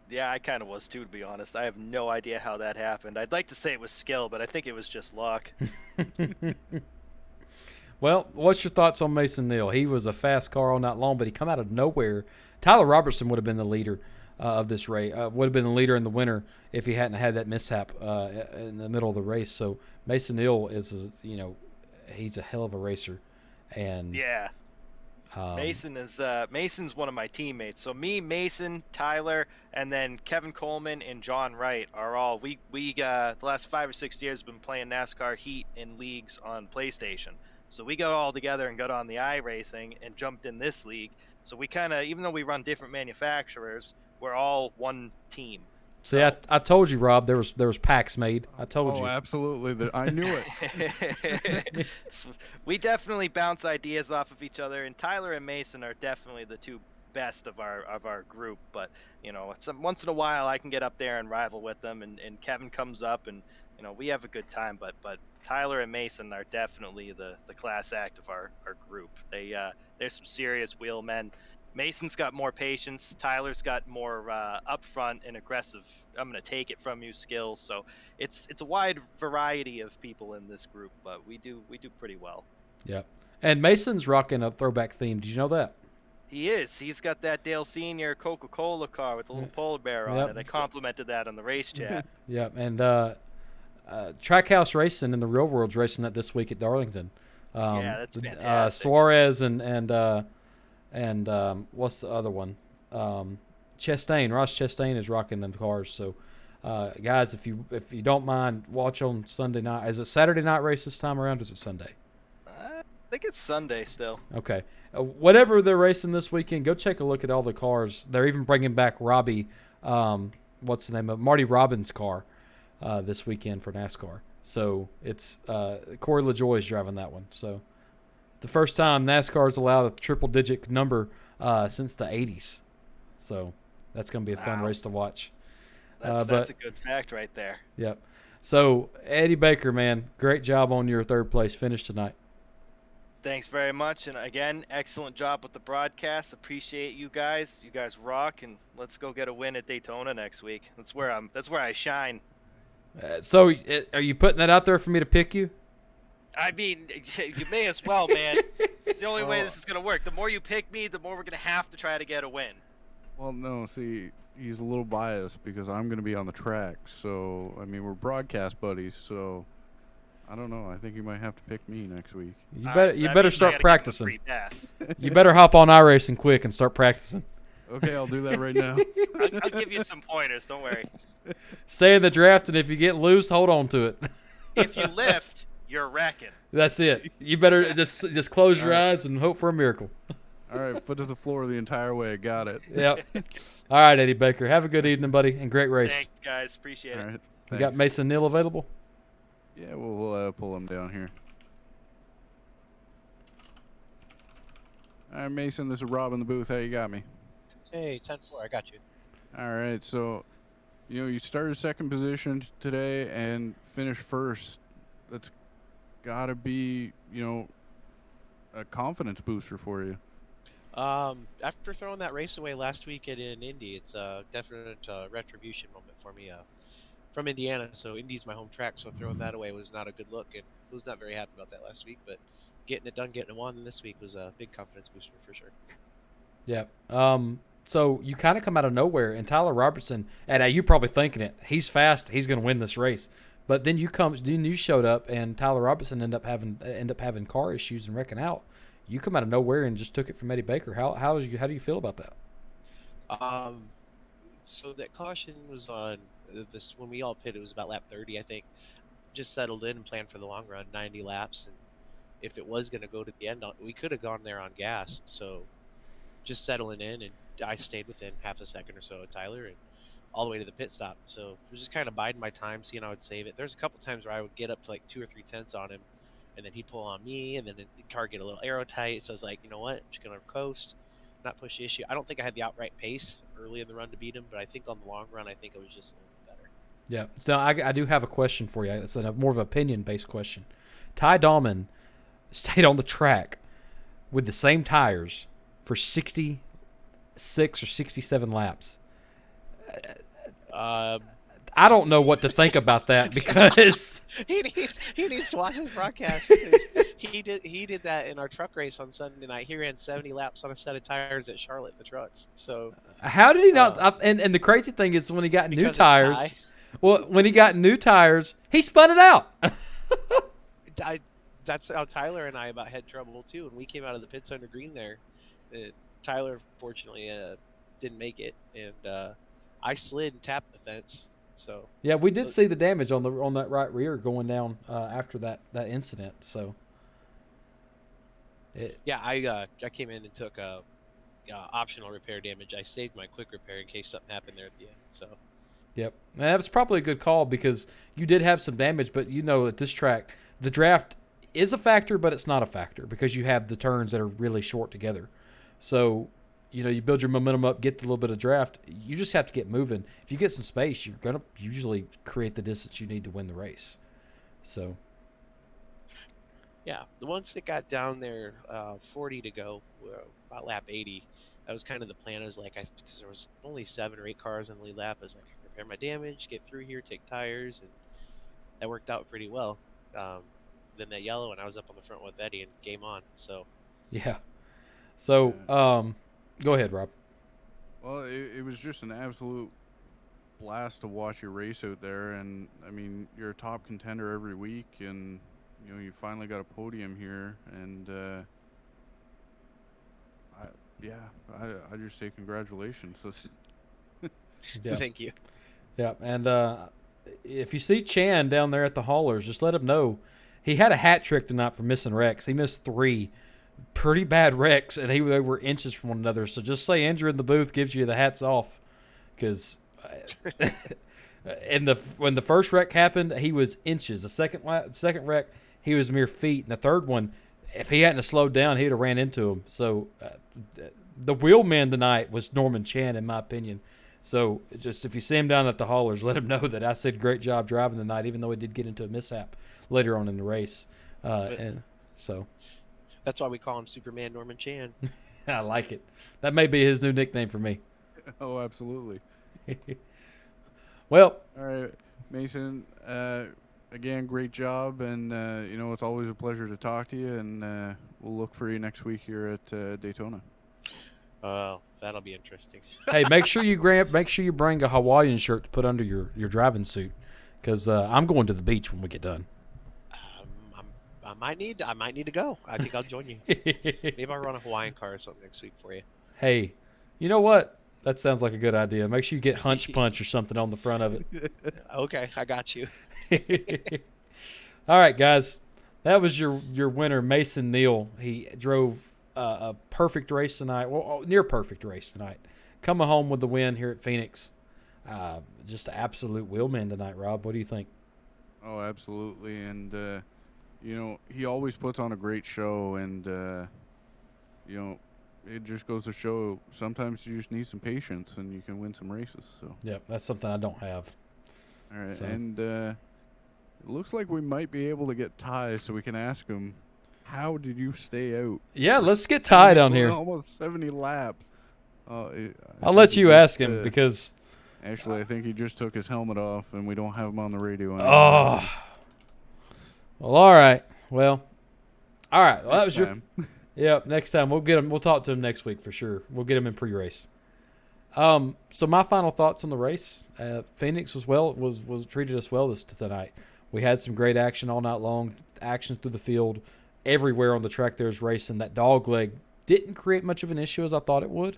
Yeah, I kind of was too, to be honest. I have no idea how that happened. I'd like to say it was skill, but I think it was just luck. Well, what's your thoughts on Mason Neal? He was a fast car all night long, but he come out of nowhere. Tyler Robertson would have been the leader of this race. Would have been the leader in the winner if he hadn't had that mishap in the middle of the race. So Mason Neal he's a hell of a racer, and Yeah. Mason's one of my teammates. So me, Mason, Tyler, and then Kevin Coleman and John Wright are all we the last 5 or 6 years have been playing NASCAR Heat in leagues on PlayStation. So we got all together and got on the iRacing and jumped in this league. So we kind of, even though we run different manufacturers, we're all one team. See, I told you, Rob, there was packs made. I told you. Oh, absolutely. I knew it. We definitely bounce ideas off of each other, and Tyler and Mason are definitely the two best of our group. But once in a while I can get up there and rival with them, and Kevin comes up, and we have a good time. But Tyler and Mason are definitely the class act of our group. They're some serious wheelmen. Mason's got more patience. Tyler's got more upfront and aggressive, I'm going to take it from you skills. So it's a wide variety of people in this group, but we do pretty well. Yep. And Mason's rocking a throwback theme. Did you know that? He is. He's got that Dale Senior Coca-Cola car with a little polar bear on it. I complimented that on the race chat. Yep. And Trackhouse Racing in the real world's racing that this week at Darlington. Yeah, that's fantastic. Suarez and what's the other one? Chastain. Ross Chastain is rocking them cars. So, guys, if you don't mind, watch on Sunday night. Is it Saturday night race this time around? Or is it Sunday? I think it's Sunday still. Okay. Whatever they're racing this weekend, go take a look at all the cars. They're even bringing back Robbie, what's the name of Marty Robbins' car this weekend for NASCAR. So it's Corey LaJoie is driving that one. So the first time NASCAR's allowed a triple-digit number since the 80s. So that's going to be a fun race to watch. That's a good fact right there. Yep. So, Eddie Baker, man, great job on your third-place finish tonight. Thanks very much, and again, excellent job with the broadcast. Appreciate you guys. You guys rock, and let's go get a win at Daytona next week. That's where I shine. So, are you putting that out there for me to pick you? I mean, you may as well, man. It's the only way this is going to work. The more you pick me, the more we're going to have to try to get a win. Well, no, see, he's a little biased because I'm going to be on the track. So, I mean, we're broadcast buddies, so I don't know. I think you might have to pick me next week. You better start practicing. You better hop on iRacing quick and start practicing. Okay, I'll do that right now. I'll give you some pointers. Don't worry. Stay in the draft, and if you get loose, hold on to it. If you lift, you're wrecking. That's it. You better just close your eyes and hope for a miracle. All right, foot to the floor the entire way. Got it. Yep. All right, Eddie Baker. Have a good evening, buddy, and great race. Thanks, guys. Appreciate All it. right. You got Thanks. Mason Neal available? Yeah, we'll pull him down here. All right, Mason, this is Rob in the booth. How you got me? Hey, 10-4, I got you. All right, so, you started second position today and finished first. That's got to be, a confidence booster for you. After throwing that race away last week in Indy, it's a definite retribution moment for me. From Indiana, so Indy's my home track, so throwing that away was not a good look, and was not very happy about that last week, but getting it done, getting it won this week was a big confidence booster for sure. Yeah. So you kind of come out of nowhere, and Tyler Robertson, and you're probably thinking it, he's fast, he's going to win this race. But then you showed up, and Tyler Robertson ended up having car issues and wrecking out. You come out of nowhere and just took it from Eddie Baker. How do you feel about that? So that caution was on this when we all pitted. It was about lap 30, I think. Just settled in and planned for the long run, 90 laps, and if it was going to go to the end, we could have gone there on gas. So just settling in, and I stayed within half a second or so of Tyler, and all the way to the pit stop. So it was just kind of biding my time, seeing how I would save it. There's a couple times where I would get up to like 2 or 3 tenths on him, and then he'd pull on me, and then the car get a little aero tight. So I was like, you know what, I'm just going to coast, not push the issue. I don't think I had the outright pace early in the run to beat him, but I think on the long run, I think it was just a little bit better. Yeah. So I do have a question for you. It's more of an opinion-based question. Ty Dahlman stayed on the track with the same tires for 66 or 67 laps. I don't know what to think about that because he needs to watch his broadcast. 'Cause he did that in our truck race on Sunday night. He ran 70 laps on a set of tires at Charlotte in the trucks. So how did he not? And the crazy thing is when he got new because it's tires. Ty. Well, when he got new tires, he spun it out. That's how Tyler and I about had trouble too. When we came out of the pits under green there, Tyler fortunately didn't make it, and I slid and tapped the fence. So Yeah, we did see the damage on that right rear going down after that incident. So yeah, I came in and took optional repair damage. I saved my quick repair in case something happened there at the end. So yep, and that was probably a good call because you did have some damage, but you know at this track the draft is a factor, but it's not a factor because you have the turns that are really short together. So you build your momentum up, get a little bit of draft. You just have to get moving. If you get some space, you're going to usually create the distance you need to win the race. So, yeah, once it got down there, 40 to go, about lap 80, that was kind of the plan. I was like, because there was only 7 or 8 cars in the lead lap, I was like, I can repair my damage, get through here, take tires, and that worked out pretty well. Then that yellow, and I was up on the front with Eddie, and game on. So, yeah. So, go ahead, Rob. Well, it was just an absolute blast to watch your race out there, and I mean you're a top contender every week, and you finally got a podium here, and I just say congratulations. Yeah. Thank you. Yeah, and if you see Chan down there at the haulers, just let him know he had a hat trick tonight for missing wrecks. He missed 3 pretty bad wrecks, and they were inches from one another. So just say Andrew in the booth gives you the hats off, because when the first wreck happened, he was inches. The second wreck, he was mere feet, and the third one, if he hadn't slowed down, he'd have ran into him. So the wheel man tonight was Norman Chan, in my opinion. So just if you see him down at the haulers, let him know that I said great job driving tonight, even though he did get into a mishap later on in the race. And so that's why we call him Superman Norman Chan. I like it. That may be his new nickname for me. Oh, absolutely. Well, all right, Mason. Again, great job, and it's always a pleasure to talk to you. And we'll look for you next week here at Daytona. Oh, that'll be interesting. Hey, make sure you bring a Hawaiian shirt to put under your driving suit, because I'm going to the beach when we get done. I might need to go. I think I'll join you. Maybe I'll run a Hawaiian car or something next week for you. Hey, you know what? That sounds like a good idea. Make sure you get Hunch Punch or something on the front of it. Okay, I got you. All right, guys. That was your winner, Mason Neal. He drove a perfect race tonight. Well, near perfect race tonight. Coming home with the win here at Phoenix. Just an absolute wheelman tonight, Rob. What do you think? Oh, absolutely. And, he always puts on a great show. And, it just goes to show sometimes you just need some patience and you can win some races. So, Yeah, that's something I don't have. all right. So. And it looks like we might be able to get Ty so we can ask him, how did you stay out? Yeah, let's get Ty down here. Almost 70 laps. I'll let you ask him because. Actually, I think he just took his helmet off, and we don't have him on the radio anymore. Oh. Well, all right. Well, all right. Well, that was your. Yeah, next time we'll get him. We'll talk to him next week for sure. We'll get him in pre-race. So my final thoughts on the race. Phoenix was treated us well tonight. We had some great action all night long. Action through the field, everywhere on the track. There's racing. That dog leg didn't create much of an issue as I thought it would.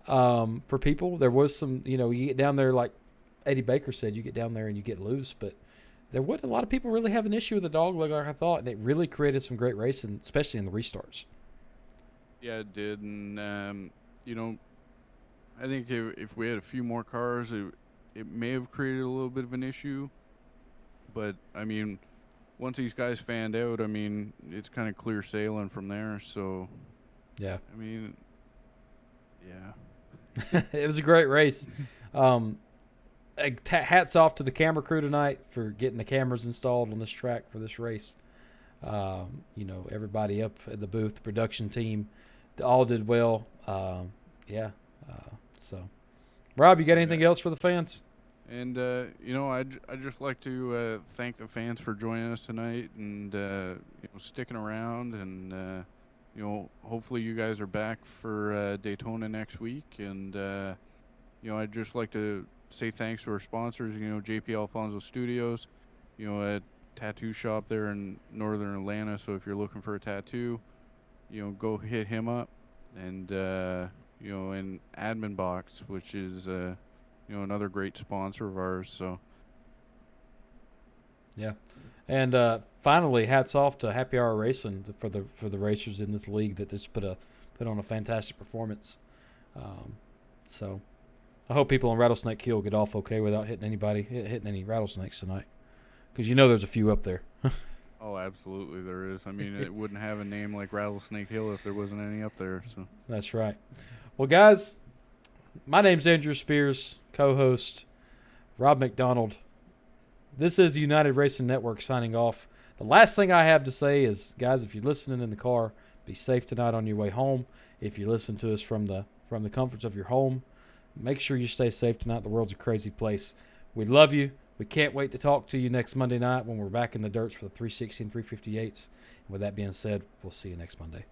For people, there was some. You get down there like Eddie Baker said, you get down there and you get loose, but there wasn't a lot of people really have an issue with the dog leg like I thought, and it really created some great racing, especially in the restarts. Yeah, it did, and I think if we had a few more cars, it may have created a little bit of an issue. But I mean, once these guys fanned out, I mean, it's kind of clear sailing from there. So, yeah, I mean, yeah, it was a great race. Hats off to the camera crew tonight for getting the cameras installed on this track for this race. Everybody up at the booth, the production team, all did well. So, Rob, you got anything else for the fans? And I'd just like to thank the fans for joining us tonight and sticking around, and hopefully you guys are back for Daytona next week. And I'd just like to say thanks to our sponsors, JP Alfonso Studios, a tattoo shop there in northern Atlanta. So if you're looking for a tattoo, go hit him up. And, and Admin Box, which is, another great sponsor of ours. So, yeah. And finally, hats off to Happy Hour Racing for the racers in this league that just put on a fantastic performance. So I hope people in Rattlesnake Hill get off okay without hitting any rattlesnakes tonight, because there's a few up there. Oh, absolutely there is. I mean, it wouldn't have a name like Rattlesnake Hill if there wasn't any up there. So that's right. Well, guys, my name's Andrew Spears, co-host Rob McDonald. This is the United Racing Network signing off. The last thing I have to say is, guys, if you're listening in the car, be safe tonight on your way home. If you listen to us from the comforts of your home, make sure you stay safe tonight. The world's a crazy place. We love you. We can't wait to talk to you next Monday night when we're back in the dirts for the 360 and 358s. And with that being said, we'll see you next Monday.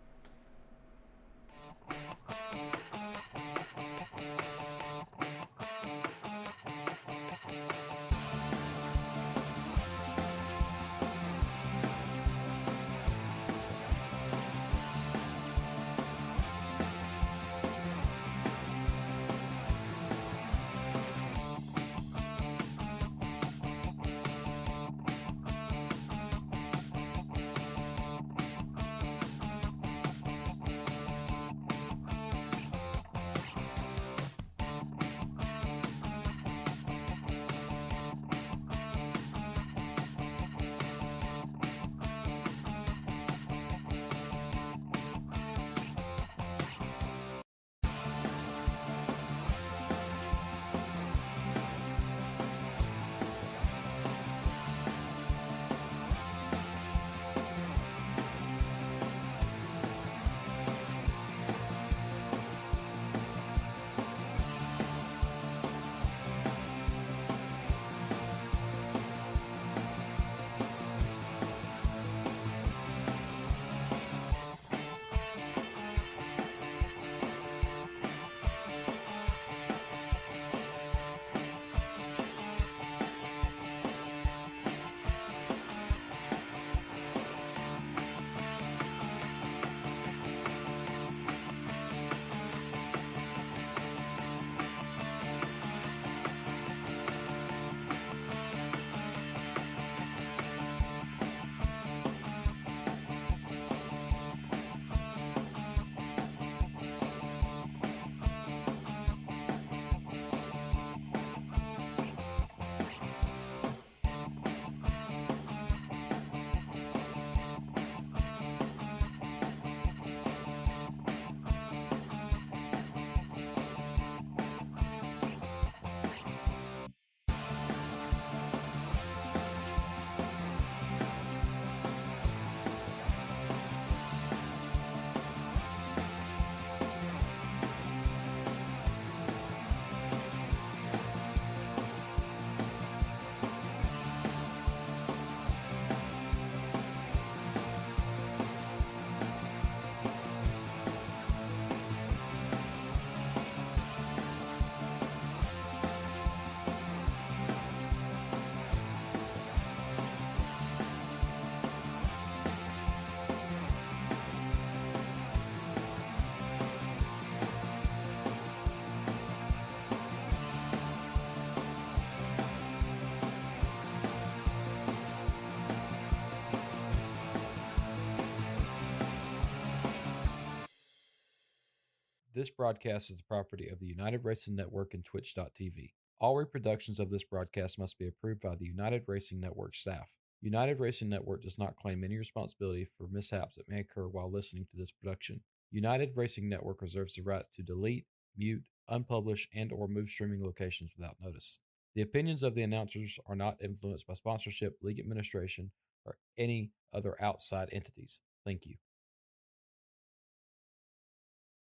This broadcast is the property of the United Racing Network and Twitch.tv. All reproductions of this broadcast must be approved by the United Racing Network staff. United Racing Network does not claim any responsibility for mishaps that may occur while listening to this production. United Racing Network reserves the right to delete, mute, unpublish, and or move streaming locations without notice. The opinions of the announcers are not influenced by sponsorship, league administration, or any other outside entities. Thank you.